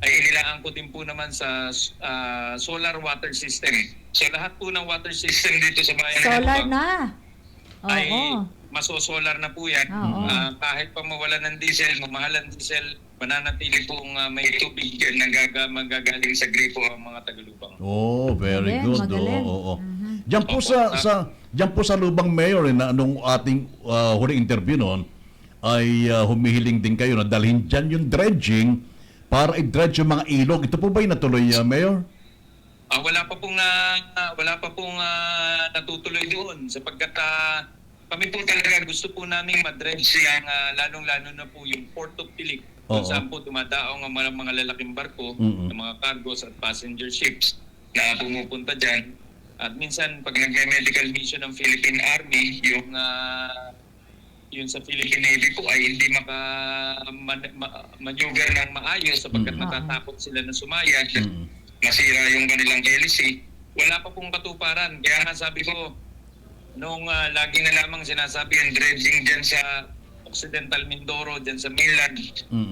ay inilaan ko din po naman sa solar water system. So lahat po ng water system dito sa bayan ng Solar Lubang na. ay maso-solar na po yan. Kahit pa mawala ng diesel, mamahal ang diesel, mananatili pong may tubig na magagaling sa gripo ang mga Tagalubang. Oh, very good. Oo. Diyan po sa Lubang, Mayor, na anong ating huling interview noon ay humihiling din kayo na dalhin dyan yung dredging para i-dredge yung mga ilog. Ito po ba'y natuloy, Mayor? Wala pa pong natutuloy doon sapagkat kami po talaga gusto po namin ma-dredge yung lalong-lalo na po yung Port of Tilic kung saan po dumadaong ang mga lalaking barko, ng mga cargos at passenger ships na pumupunta dyan. At minsan pag nag-medical mission ng Philippine Army, yung sa Philippine Navy po ay hindi maneuver ng maayos sapagkat natatakot sila na sumayad, masira yung kanilang hélice. Wala pa pong katuparan. Kaya nga sabi ko, nung lagi na lamang sinasabi yung dredging dyan sa Occidental Mindoro, dyan sa mainland,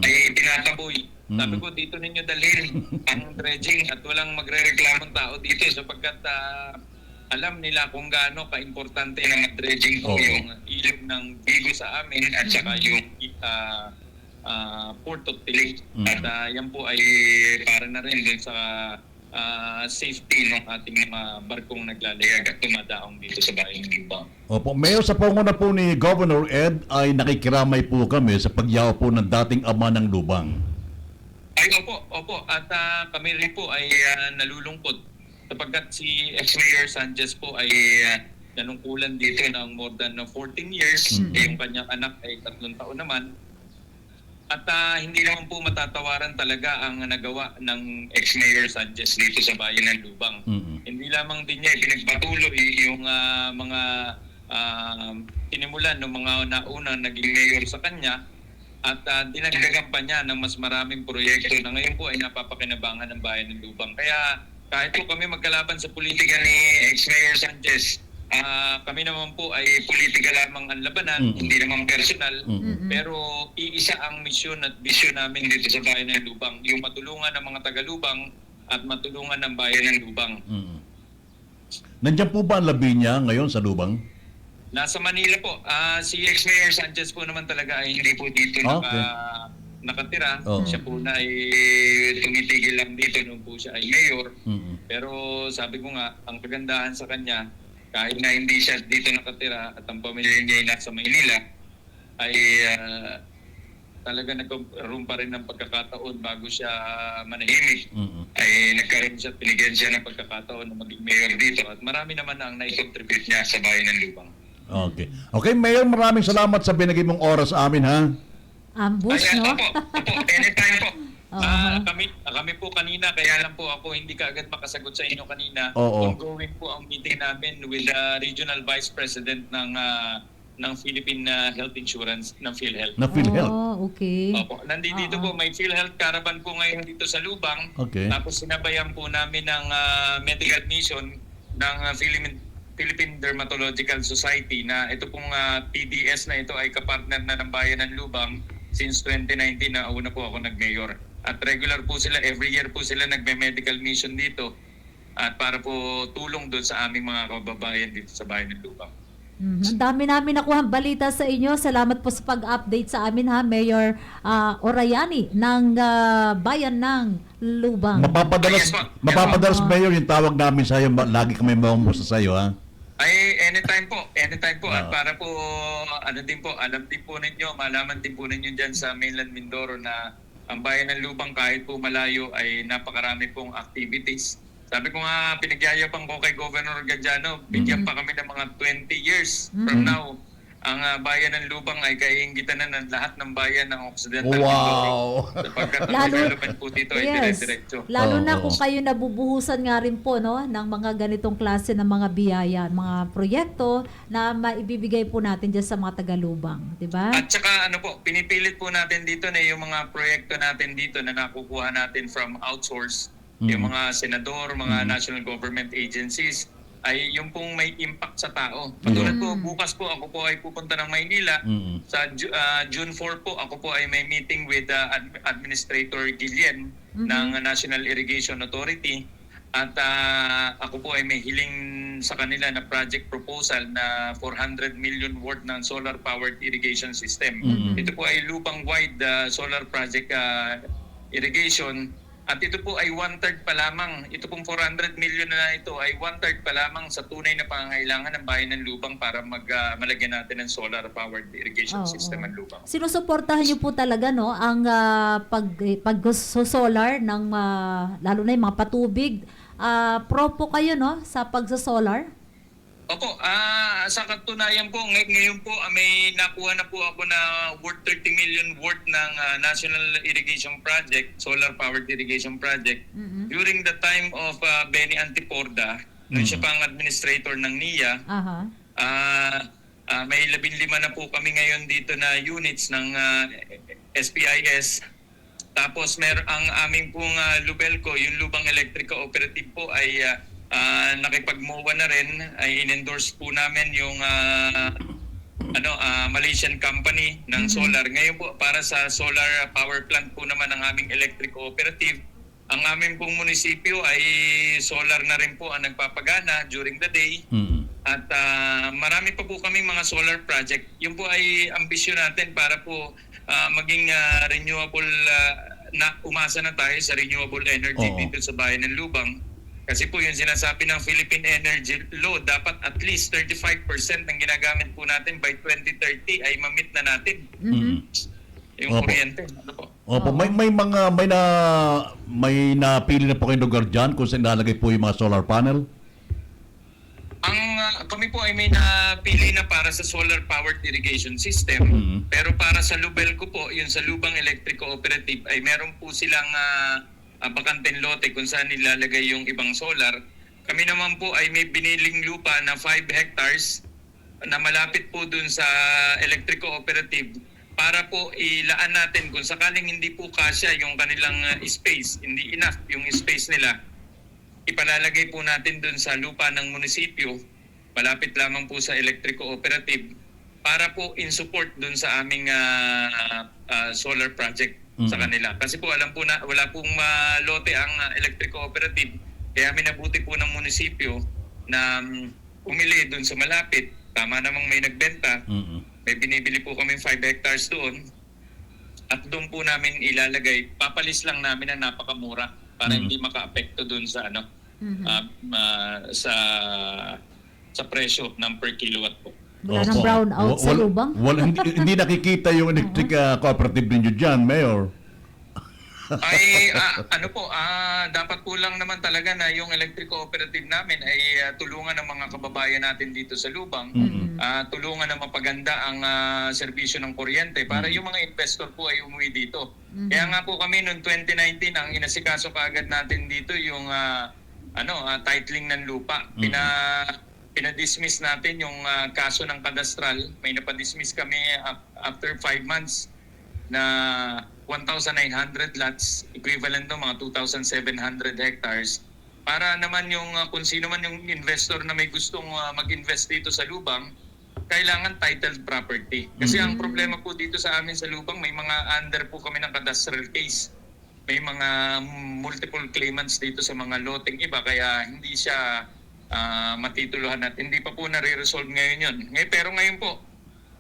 ay tinataboy. Sabi ko, dito ninyo dalhin ang dredging at walang magre-reklamong tao dito sapagkat alam nila kung gaano ka-importante na mag-dredging po yung ilog ng Vigo sa amin at saka yung Port of Tilic. At yan po ay para na rin din sa safety ng ating mga barkong naglalayag at dumadaong dito sa bayan ng Lubang. Opo, Mayor, sa panguna po ni Governor Ed ay nakikiramay po kami sa pagyaw po ng dating ama ng Lubang. Ay, opo. At kami rin po ay nalulungkot sapagkat si ex-Mayor Sanchez po ay nanungkulan dito ng more than 14 years. Yung kanyang anak ay 3 taon naman. At hindi naman po matatawaran talaga ang nagawa ng ex-Mayor Sanchez dito sa bayan ng Lubang. Hindi lamang din niya pinagpatuloy yung mga tinimulan ng mga naunang naging mayor sa kanya at dinagdagan pa niya ng mas maraming proyekto na ngayon po ay napapakinabangan ng bayan ng Lubang. Kaya kahit po kami magkalaban sa politika ni ex-Mayor Sanchez, kami naman po ay politika lamang ang labanan, hindi naman personal, pero iisa ang misyon at vision namin dito sa bayan ng Lubang, yung matulungan ng mga taga-Lubang at matulungan ng bayan ng Lubang. Nandiyan po ba ang Labinya ngayon sa Lubang? Nasa Manila po. Si ex-mayor Sanchez po naman talaga ay hindi po dito nakatira. Siya po na ay tumitigil lang dito nung po siya ay mayor. Pero sabi ko nga, ang kagandahan sa kanya, kahit na hindi siya dito nakatira at ang pamilya niya ay nasa Maynila, ay talaga nagkaroon pa rin ng pagkakataon bago siya manahimik. Ay nagkaroon siya, pinigyan siya ng pagkakataon na maging mayor dito at marami naman ang nai-contribute niya sa bayan ng Lubang. Okay. Okay, Mayor, maraming salamat sa binigay mong oras sa amin, ha? Ambush, no? Opo, anytime po. Kami po kanina, kaya lang po ako hindi kaagad makasagot sa inyo kanina. Ongoing po ang meeting namin with the Regional Vice President ng Philippine Health Insurance, ng PhilHealth. Na PhilHealth? Okay. Opo, nandito po, may PhilHealth caravan po ngayon dito sa Lubang. Okay. Tapos sinabayan po namin ng medical mission ng Philippine Dermatological Society na ito pong PDS na ito ay kapartner na ng Bayan ng Lubang since 2019 na una po ako nag-mayor. At regular po sila, every year po sila nagme-medical mission dito at para po tulong doon sa aming mga kababayan dito sa Bayan ng Lubang. Ang dami namin nakuha balita sa inyo. Salamat po sa pag-update sa amin, ha, Mayor Orayani ng Bayan ng Lubang. Mapapadalas, Mayor, yung tawag namin sa iyo. Lagi kami maumusta sa iyo, ha? Ay, anytime po. At para po, alam din po ninyo, malaman din po ninyo dyan sa mainland Mindoro na ang Bayan ng Lubang kahit po malayo ay napakarami pong activities. Sabi ko nga, pinagyayabang ko kay Governor Gadiano, bigyan pa kami ng mga 20 years from now. Ang Bayan ng Lubang ay kaiinggitan na ng lahat ng bayan ng Occidental Mindoro. Sapagkat ang development po dito ay dire-diretso. Lalo na kung kayo nabubuhusan nga rin po, no, ng mga ganitong klase ng mga biyaya, mga proyekto na maibibigay po natin dyan sa mga taga-Lubang. Diba? At saka pinipilit po natin dito na yung mga proyekto natin dito na nakukuha natin from outsource, yung mga senador, mga national government agencies, ay yung pong may impact sa tao. Patulad po, bukas po ako po ay pupunta ng Maynila. Sa June 4 po, ako po ay may meeting with Administrator Guillen ng National Irrigation Authority. At ako po ay may hiling sa kanila na project proposal na 400 million worth ng solar-powered irrigation system. Ito po ay lubang-wide solar project irrigation. At ito po ay 1/3 pa lamang. Ito pong 400 million na ito ay 1/3 pa lamang sa tunay na pangangailangan ng Bayan ng Lubang para malagyan natin ng solar-powered irrigation system ng Lubang. Sinusuportahan niyo po talaga, no, ang pag-solar ng lalo na yung mga patubig. Pro po kayo, no, sa pag-solar? Opo, sa katunayan po, ngayon po may nakuha na po ako na worth 30 million worth ng National Irrigation Project, Solar-Powered Irrigation Project. During the time of Benny Antiporda, nung siya pang administrator ng NIA, may 15 na po kami ngayon dito na units ng SPIS. Tapos ang aming pong Lubelco, yung Lubang Electric Cooperative po ay nakipag-MOA na rin, ay in-endorse po namin yung Malaysian company ng solar. Ngayon po, para sa solar power plant po naman ng aming electric cooperative, ang aming pong munisipyo ay solar na rin po ang nagpapagana during the day. At marami pa po kami mga solar project. Yun po ay ambisyon natin para po maging renewable, na umasa na tayo sa renewable energy dito sa Bayan ng Lubang. Kasi po yung sinasabi ng Philippine Energy Law, dapat at least 35% ng ginagamit po natin by 2030 ay ma-meet na natin. Yung kuryente. Opo, may napili na po kayong lugar dyan kung saan nalagay po yung mga solar panel? Kami po ay may napili na para sa solar-powered irrigation system. Pero para sa Lubelco po, yung sa Lubang Electric Cooperative, ay meron po silang bakanteng lote kung saan nilalagay yung ibang solar. Kami naman po ay may biniling lupa na 5 hectares na malapit po dun sa electric cooperative para po ilaan natin kung sakaling hindi po kasya yung kanilang space, hindi enough yung space nila, ipalalagay po natin dun sa lupa ng munisipyo, malapit lamang po sa electric cooperative, para po in support dun sa aming solar project. sa kanila. Kasi po alam po na wala pong lote ang electric cooperative, kaya minabuti po ng munisipyo na umili doon sa malapit. Tama namang may nagbenta. May binibili po kami 5 hectares doon. At doon po namin ilalagay, papalis lang namin na napakamura para hindi maka-apekto doon sa sa presyo ng per kilowatt po. Wala nang brown out sa lubang? Hindi nakikita yung electric cooperative ninyo dyan, Mayor. Ay dapat po lang naman talaga na yung electric cooperative namin ay tulungan ng mga kababayan natin dito sa Lubang, tulungan na mapaganda ang serbisyo ng kuryente para yung mga investor po ay umuwi dito. Kaya nga po kami noong 2019 ang inasikaso kaagad natin dito yung titling ng lupa. Pinadismiss natin yung kaso ng kadastral. May napadismiss kami after 5 months na 1,900 lots, equivalent ng mga 2,700 hectares. Para naman yung kung sino man yung investor na may gustong mag-invest dito sa Lubang, kailangan titled property. Kasi ang problema po dito sa amin sa Lubang, may mga under po kami ng cadastral case. May mga multiple claimants dito sa mga loteng iba, kaya hindi siya matituluhan at hindi pa po nare-resolve ngayon yun. Pero ngayon po,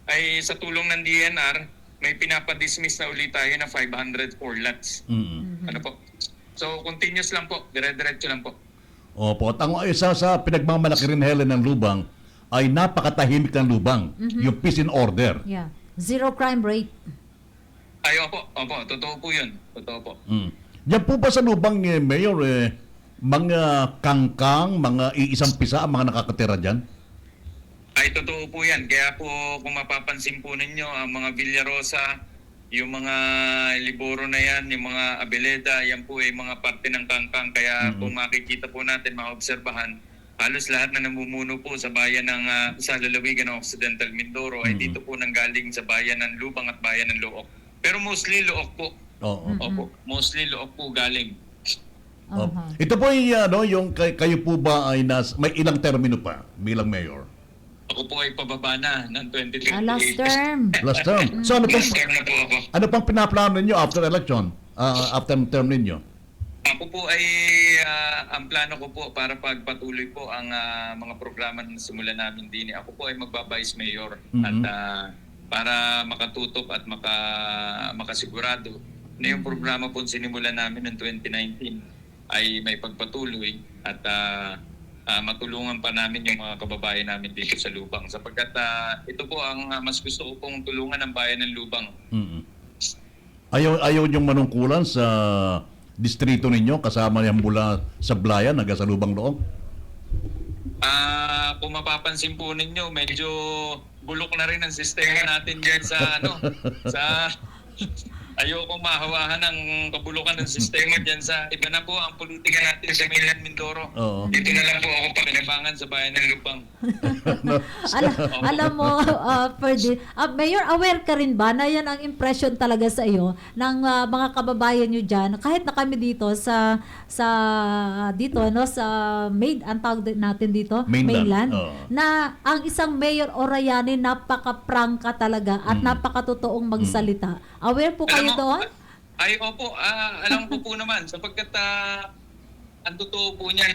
ay sa tulong ng DNR, may pinapadismiss na ulit tayo na 504 lots. Ano po? So, continuous lang po. Dire-diretso lang po. Opo. At ang isa sa pinagmamalaki rin, Helen, ng Lubang ay napakatahimik ng Lubang. Yung peace and order. Yeah. Zero crime rate. Ay, opo. Totoo po yun. Totoo po. Yan po ba sa Lubang, Mayor, mga kangkang, mga iisang pisa ang mga nakakatira dyan? Ay, totoo po yan. Kaya po, kung mapapansin po ninyo, ang mga Villarosa, yung mga Liboro na yan, yung mga Abeleda, yan po ay mga parte ng kangkang. Kaya kung makikita po natin, maobserbahan, halos lahat na namumuno po sa bayan ng sa lalawigan ng Occidental Mindoro ay dito po nanggaling sa bayan ng Lubang at bayan ng Look. Pero mostly Look po. Opo, mostly Look po galing. Ito po yung kayo po ba ay may ilang termino pa bilang mayor? Ako po ay pababa na ng 2028. Last term. Last term. So Last term na po ako. ano pang pinaplano ninyo after election? After term ninyo? Ako po ay, ang plano ko po para pagpatuloy po ang mga programa na simulan namin din. Ako po ay magbabayis mayor at para makatutok at makasigurado na yung programa po sinimulan namin noong 2019 ay may pagpatuloy at matulungan pa namin yung mga kababayan namin dito sa Lubang. Sapagkat ito po ang mas gusto ko pong tulungan ng bayan ng Lubang. Ayaw niyong manungkulan sa distrito ninyo kasama yung mula sa Blayan hanggang sa Lubang Loob? Kung mapapansin po ninyo, medyo bulok na rin ang sistema natin dyan sa ayoko mahawahan ng kabulukan ng sistema dyan sa iba na po ang politika natin sa Mainland Mindoro. Dito na lang po ako pakinabangan sa bayan ng Lubang. Alam mo, Ferdy, Mayor, aware ka rin ba na yan ang impression talaga sa iyo ng mga kababayan nyo dyan, kahit na kami dito sa ang tawag natin dito, Mainland, na ang isang Mayor Orayani napaka-prangka talaga at napakatotoong magsalita. Aware po kayo doon? Ay, opo. Alam ko po naman. Sapagkat ang totoo po niyan,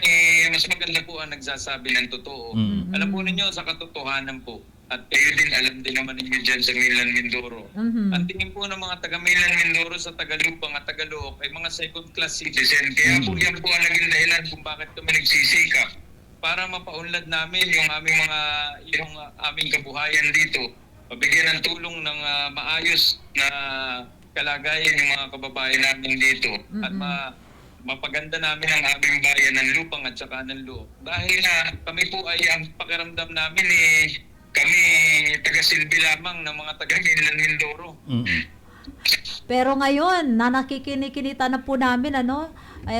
mas maganda po ang nagsasabi ng totoo. Alam po ninyo, sa katotohanan po. At kayo din, alam din naman ninyo dyan sa Mainland Mindoro. Ang tingin po ng mga taga-Mainland Mindoro sa Tagalupang at Tagalook ay mga second-class citizen. Kaya po yan po ang naging dahilan kung bakit kami nagsisikap para mapaunlad namin yung aming kabuhayan dito. Mabigyan ng tulong ng maayos na kalagayan yung mga kababayan namin dito at mapaganda namin ang aming bayan ng Lubang at saka ng Loob. Dahil kami po ay ang pakiramdam namin kami taga-silbi lamang ng mga taga-Mainland Mindoro. Pero ngayon, na nakikinikinita na po namin,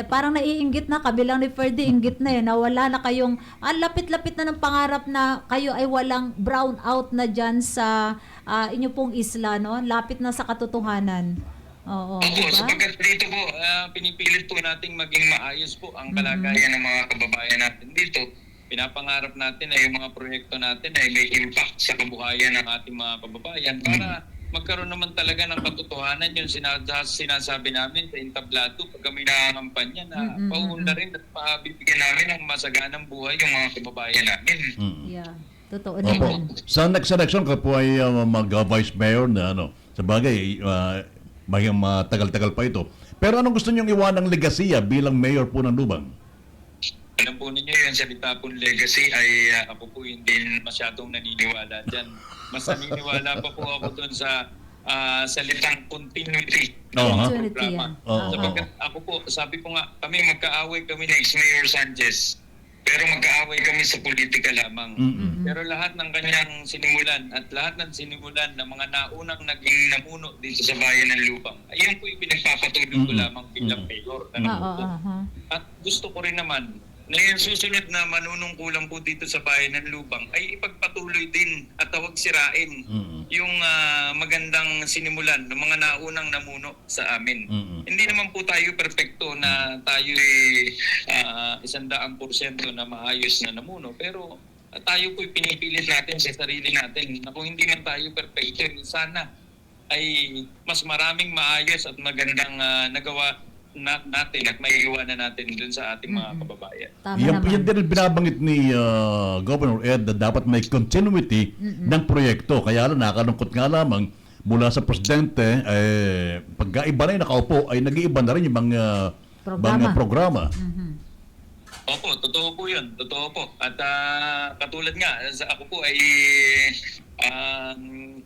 parang naiinggit na, kabilang ni Ferdy, inggit na na wala na kayong, lapit-lapit na ng pangarap na kayo ay walang brown out na dyan sa inyo pong isla, no? Lapit na sa katotohanan. Oo, diba? Sapagkat dito po, pinipilit po nating maging maayos po ang kalagayan ng mga kababayan natin dito. Pinapangarap natin na yung mga proyekto natin ay may impact sa kabuhayan ng ating mga kababayan para magkaroon naman talaga ng katotohanan yung sinasabi namin sa entablado pag kami nangangampanya na pauunlarin at pabibigyan namin ng masaganang buhay yung mga kababayan namin. Yeah. Totoo Opo. naman. Sa next election, ka po ay mag-vice mayor na ano, sa bagay, matagal-tagal pa ito. Pero anong gusto niyong iwanang legasiya bilang mayor po ng Lubang? Alam po ninyo yung salita pong legacy ay ako po hindi masyadong naniniwala dyan. Mas naniniwala pa po ako dun sa salitang continuity ng mga Continuity, programa. yeah. Sapagkat ako po, sabi ko nga, kami magkaaway kami na ex-Mayor Sanchez, pero magkaaway kami sa politika lamang. Pero lahat ng kanyang sinimulan at lahat ng sinimulan ng mga naunang naging namuno dito sa bayan ng Lubang, ayun po yung pinagpapatuloy ko lamang bilang mayor na namuno. At gusto ko rin naman na yung susunod na manunungkulan po dito sa bayan ng Lubang ay ipagpatuloy din at huwag sirain yung magandang sinimulan ng mga naunang namuno sa amin. Hindi naman po tayo perfecto na tayo 100% na maayos na namuno, pero tayo po pinipilit natin sa sarili natin na kung hindi man tayo perfecto, sana ay mas maraming maayos at magandang nagawa natin at maiiwanan natin dun sa ating mga kababayan. Yan din ang binabanggit ni Governor Ed na dapat may continuity ng proyekto. Kaya lang nakalungkot nga lamang mula sa presidente, pagkaiba na yung nakaupo ay nag-iiba na rin yung mga programa. Opo, totoo po yun. Totoo po. At katulad nga, ako po ay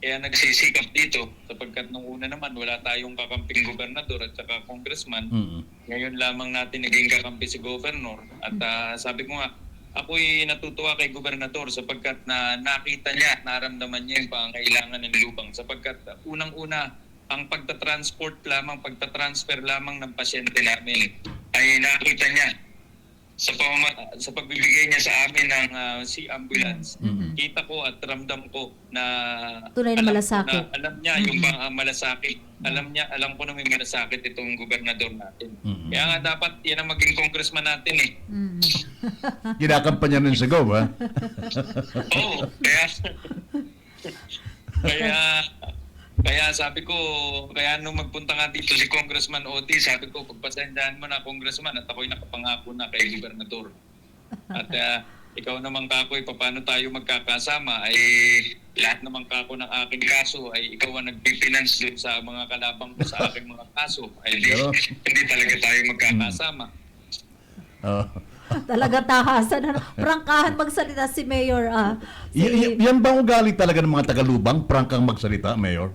kaya nagsisikap dito sapagkat nung una naman wala tayong kakamping gobernador at saka congressman. Ngayon lamang natin naging kakampi si governor. At sabi ko nga, ako'y natutuwa kay gobernador sapagkat nakita niya at naramdaman niya yung pangangailangan ng Lubang. Sapagkat unang-una, ang pagtatransfer lamang ng pasyente namin ay nakita niya sa pagbibigay niya sa amin ng ambulance. Kita ko at ramdam ko na tunay na malasakit. Alam niya yung malasakit. Alam ko na may malasakit itong gobernador natin. Kaya nga dapat yan ang maging congressman natin eh. Kinakampanya rin sa Gov, ha? Oo, kaya sabi ko, kaya nung magpunta nga dito si Congressman Oti, sabi ko, pagpasensyahan mo na Congressman at ako'y nakapangako na kay Gobernador. At ikaw naman kako, paano tayo magkakasama, ay lahat naman kako ng aking kaso ay ikaw ang nagpipinance dun sa mga kalabang ko sa aking mga kaso. Ay hindi talaga tayo magkakasama. Talaga tahasan. Prangkahan magsalita si Mayor. Yan ba ugali talaga ng mga taga-Lubang? Prangkang magsalita, Mayor?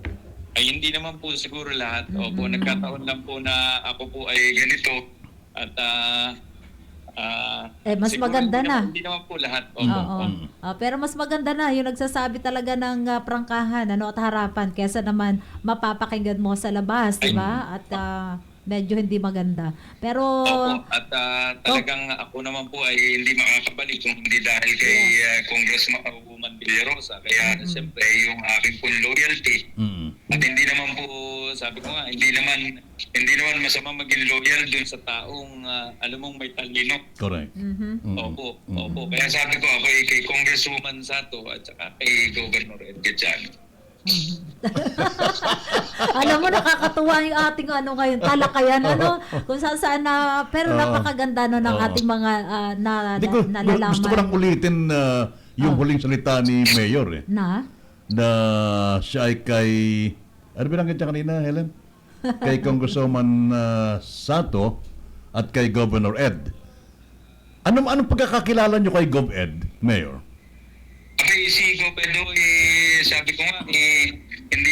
Ay hindi naman po siguro lahat. Opo, nagkataon lang po na ako po ay ganito. At mas maganda na. Hindi naman po lahat. Pero mas maganda na yung nagsasabi talaga ng prangkahan at harapan kesa naman mapapakinggan mo sa labas, di ba? At medyo hindi maganda. Pero opo, at talagang ako naman po ay hindi makakabalik kung hindi dahil kay Congressman Villarosa. Kaya siyempre yung aking po loyalty. At hindi naman po, sabi ko nga, hindi naman masama maging loyal dun sa taong alam mong may talino. Correct. Opo. Kaya sabi ko ako kay Congresswoman Sato at saka kay Governor Edgar Jano. alam mo, nakakatuwa yung ating ngayon, talakayan, kung saan na, pero napakaganda ng ating mga nalalaman. Gusto ko lang ulitin yung huling salita ni Mayor na siya ay kay, ano binanggit niya kanina, Helen? Kay Congresswoman Sato at kay Governor Ed. Anong pagkakakilala niyo kay Gov Ed, Mayor? Okay, si Gov Ed, sabi ko nga, hindi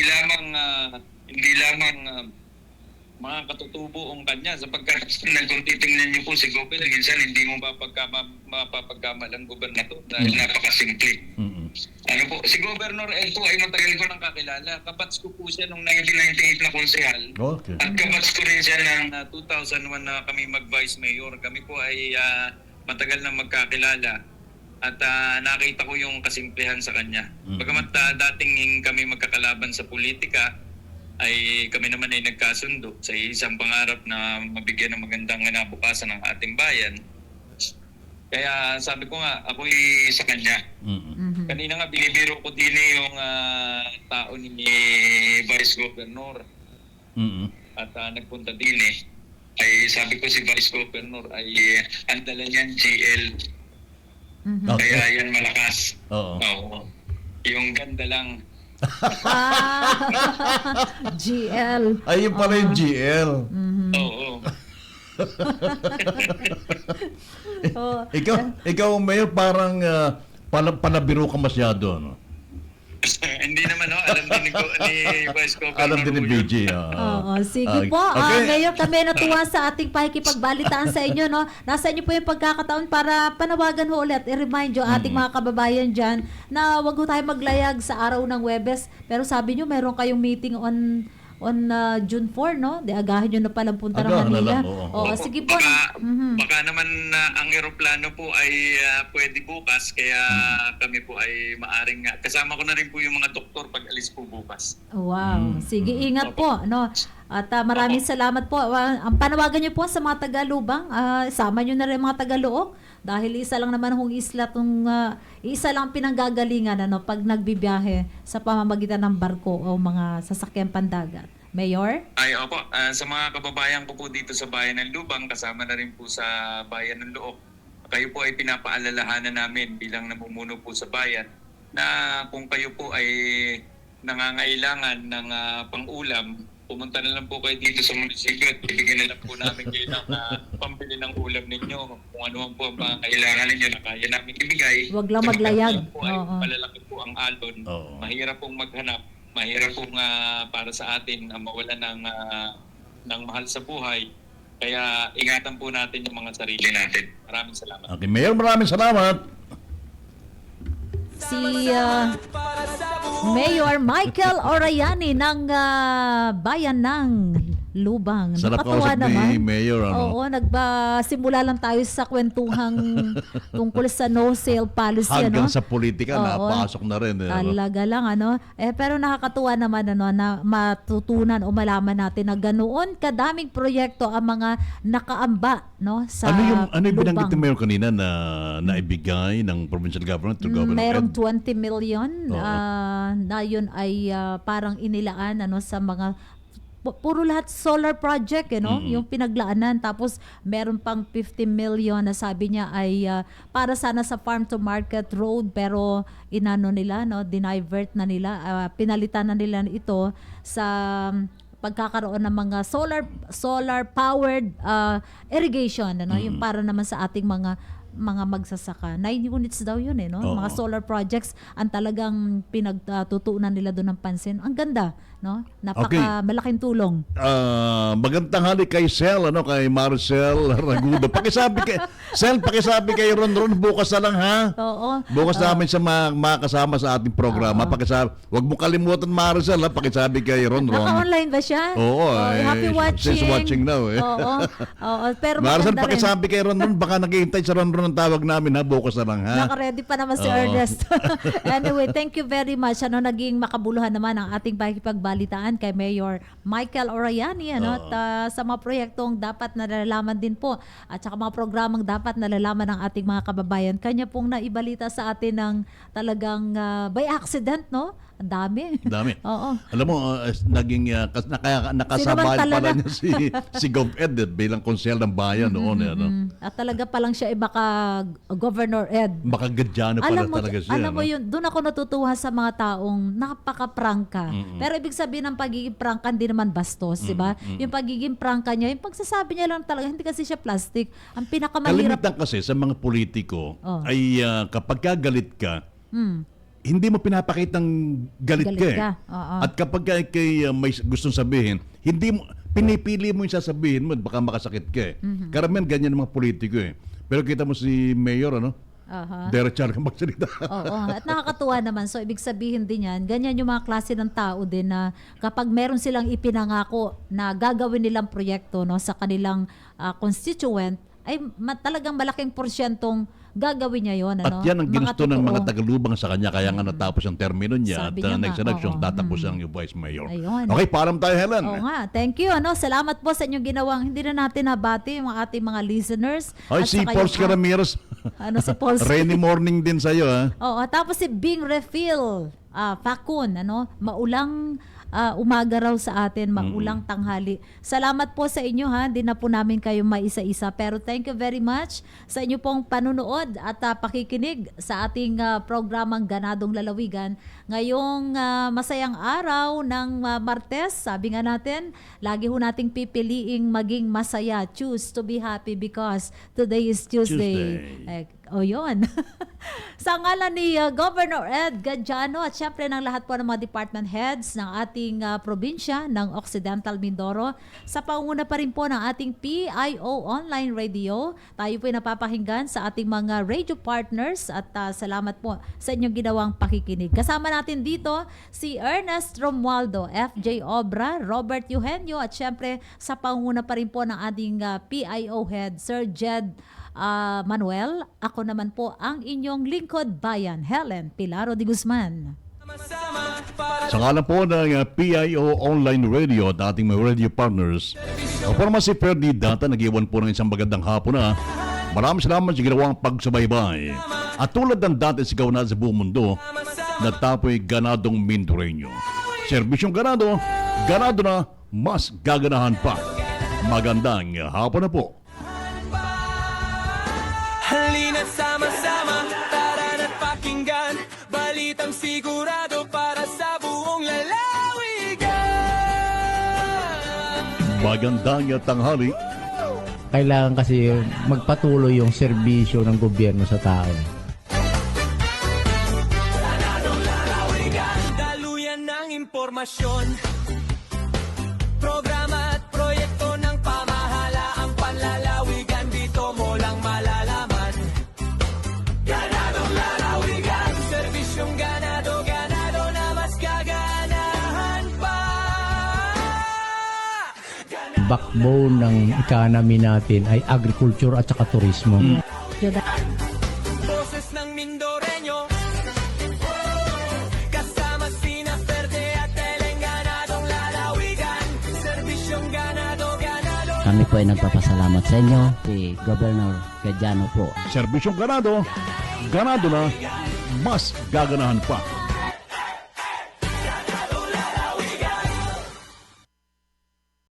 lamang mga katutubo ang kanya sapagkat kung titingnan niyo po si Gov Ed, minsan hindi mo mapapagkamalang gobernador dahil napakasimple. Ano po, si Governor Ed po ay matagal ko nang kakilala. Kapats ko po siya noong 1998 na konsehal. Okay. At kapats ko rin siya ng 2001 na kami mag-vice mayor. Kami po ay matagal na magkakilala. At nakita ko yung kasimplehan sa kanya. Bagamat dating kami magkakalaban sa politika, ay kami naman ay nagkasundo sa isang pangarap na mabigyan ng magandang kinabukasan ng ating bayan. Kaya sabi ko nga, ako'y sa kanya. Kanina nga binibiro ko din yung tao ni Vice Governor. At nagpunta din ay sabi ko si Vice Governor ay ang dala niyan GL. Kaya yan malakas. Oo. Yung ganda lang. GL. Ayun pala yung GL. Oo. Ikaw, Mayor, parang panabiro ka masyado, no? Hindi naman, alam din ni Vice Governor. Alam din ni BG. Oo, sige po. Ngayon kami natuwa sa ating pakikipagbalitaan sa inyo, no? Nasa inyo po yung pagkakataon para panawagan ho ulit, i-remind yung ating mga kababayan dyan na wag ho tayo maglayag sa araw ng Webes. Pero sabi nyo, meron kayong meeting on June 4, no? Agahin nyo na palang punta ng Manila. Oo, sige po. Baka naman ang eroplano po ay pwede bukas, kaya kami po ay maaring kasama ko na rin po yung mga doktor pag alis po bukas. Wow. Sige, ingat po, no? At maraming salamat po. Ang panawagan niyo po sa mga Tagalubang, sama niyo na rin mga Tagalook dahil isa lang naman hong isla isa lang pinanggagalingan pag nagbibiyahe sa pamamagitan ng barko o mga sasakyan pandagat. Mayor? Ay, opo. Sa mga kababayan ko po dito sa Bayan ng Lubang, kasama na rin po sa Bayan ng Look, kayo po ay pinapaalalahanan namin bilang namumuno po sa bayan na kung kayo po ay nangangailangan ng pang-ulam, pumunta na lang po kayo dito sa munisipyo at bibigyan na lang po namin kayo ng pambili ng ulam ninyo. Kung ano man po ang mga kailangan ninyo na kaya namin ibigay. Huwag lang maglayag. Po ay malalaki po ang alon. Mahirap pong maghanap. Mahirap pong para sa atin mawala ng mahal sa buhay. Kaya ingatan po natin yung mga sarili natin. Maraming salamat. Okay, Mayor, maraming salamat. Si Mayor Michael Orayani ng Bayan ng Lubang. Sarap Nakatuwa kausap naman. ni Mayor. Oo, simula lang tayo sa kwentuhang tungkol sa no sale policy. Hanggang sa politika, Oo. napasok na rin. Talaga lang, pero nakakatuwa naman, na matutunan o malaman natin na ganoon kadaming proyekto ang mga nakaamba, no, sa Ano yung binanggit Lubang. ni Mayor kanina na naibigay ng provincial government to Governor Merong Ed? 20 million na yun ay parang inilaan sa mga puro lahat solar project, yung pinaglaanan. Tapos meron pang 50 million na sabi niya ay para sana sa farm to market road, pero dinivert na nila, pinalitan na nila ito sa pagkakaroon ng mga solar powered irrigation, yung para naman sa ating mga magsasaka. 9 units daw yun, no? Mga solar projects ang talagang pinagtutuunan nila doon ng pansin. Ang ganda, no? Malaking tulong. Magandang hali kay Sel, kay Marcel Ragudo. Pakisabi kay Ron bukas na lang, ha? Oo. Bukas namin siya makasama sa ating programa. Wag mo kalimutan, Marcel, ha? Pakisabi kay Ron. Naka-online ba siya? Oo. Happy watching. She's watching now, eh. Oo. Pero Marcel, maganda rin. pakisabi kay Ron, baka naghihintay sa Ron ang tawag namin, ha? Bukas na lang, ha? Naka-ready pa naman si Ernest. Anyway, thank you very much. Naging makabuluhan naman ang ating pakikipagbalitaan kay Mayor Michael Orayani, at sa mga proyektong dapat nalalaman din po at saka mga programang dapat nalalaman ng ating mga kababayan. Kanya pong naibalita sa atin ng talagang by accident, no? Ang dami. Oo. Alam mo, naging nakasabay pala niya si Gov Ed bilang konsel ng bayan noon. At talaga palang siya baka Governor Ed. Baka gadyano pala talaga siya. Alam mo yun, doon ako natutuwa sa mga taong napaka-prangka. Pero ibig sabihin ng pagiging prangka, hindi naman bastos, di ba? Yung pagiging prangka niya, yung pagsasabi niya lang talaga, hindi kasi siya plastic. Ang pinakamahirap. Kalimitan kasi sa mga politiko ay kapag galit ka, hindi mo pinapakitang galit ka. At kapag may gustong sabihin, hindi mo pinipili mo yung sasabihin mo, baka makasakit ka. Karamihan ganyan ng mga politiko. Pero kita mo si Mayor, diretso ka magsalita. Oo, at nakakatuwa naman. So, ibig sabihin din yan, ganyan yung mga klase ng tao din na kapag meron silang ipinangako na gagawin nilang proyekto sa kanilang constituent, ay talagang malaking porsyentong gagawin niya yun. At yan ang ginusto ng mga Tagalubang sa kanya, kaya nga natapos ang termino niya. Sabi at next election, tatapos ang Vice Mayor. Ayun. Okay, paalam tayo, Helen. Oo nga, thank you. Salamat po sa inyong ginawang, hindi na natin nabati yung ating mga listeners. Ay, si Paul Ramirez. Ano si Paul Rainy morning din sa'yo, ha? Oo, tapos si Bing Refill, Fakun, ano, maulang umaga raw sa atin, maulang tanghali. Salamat po sa inyo ha, di na po namin kayo maisa-isa, pero thank you very much sa inyo pong panunood at pakikinig sa ating programang Ganadong Lalawigan. Ngayong masayang araw ng Martes, sabi nga natin, lagi ho nating pipiliing maging masaya. Choose to be happy because today is Tuesday. Yun. Sa ngalan ni Governor Ed Gadiano at syempre ng lahat po ng mga department heads ng ating probinsya ng Occidental Mindoro, sa panguna pa rin po ng ating PIO Online Radio, tayo po ay napapakinggan sa ating mga radio partners at salamat po sa inyong ginawang pakikinig. Kasama natin dito si Ernest Romualdo, FJ Obra, Robert Eugenio at syempre sa panguna pa rin po ng ating PIO head, Sir Jed Manuel. Ako naman po ang inyong lingkod bayan, Helen Pilaro de Guzman. Sa ngalan po ng PIO Online Radio at ating mga radio partners, ako naman si Ferdy Data, nag-iwan po ng isang magandang hapon na. Maraming salamat sa ginawang pagsubaybay. At tulad ng dati sigaw na sa buong mundo, natapoy ganadong Mindoreño. Serbisyong ganado, ganado na, mas gaganahan pa. Magandang hapon na po. Halina't sama-sama, tara na't pakinggan, balitang sigurado para sa buong lalawigan. Magandang tanghali. Kailangan kasi magpatuloy yung serbisyo ng gobyerno sa tao. Daluyan ng impormasyon, programa at proyekto ng pamahalaang panlalawigan, dito mo lang malalaman. Ganadong lalawigan, serbisyong ganado, ganado na mas gaganahan pa. Backbone ng economy natin ay agriculture at saka turismo. Boses ng Mindoreño, kasama sina Verde at Teleng, ganadong lalawigan, serbisyong ganado, ganado. Kami po ay nagpapasalamat sa inyo, si Governor Gadiano po. Serbisyong ganado, ganado na, mas gaganahan pa.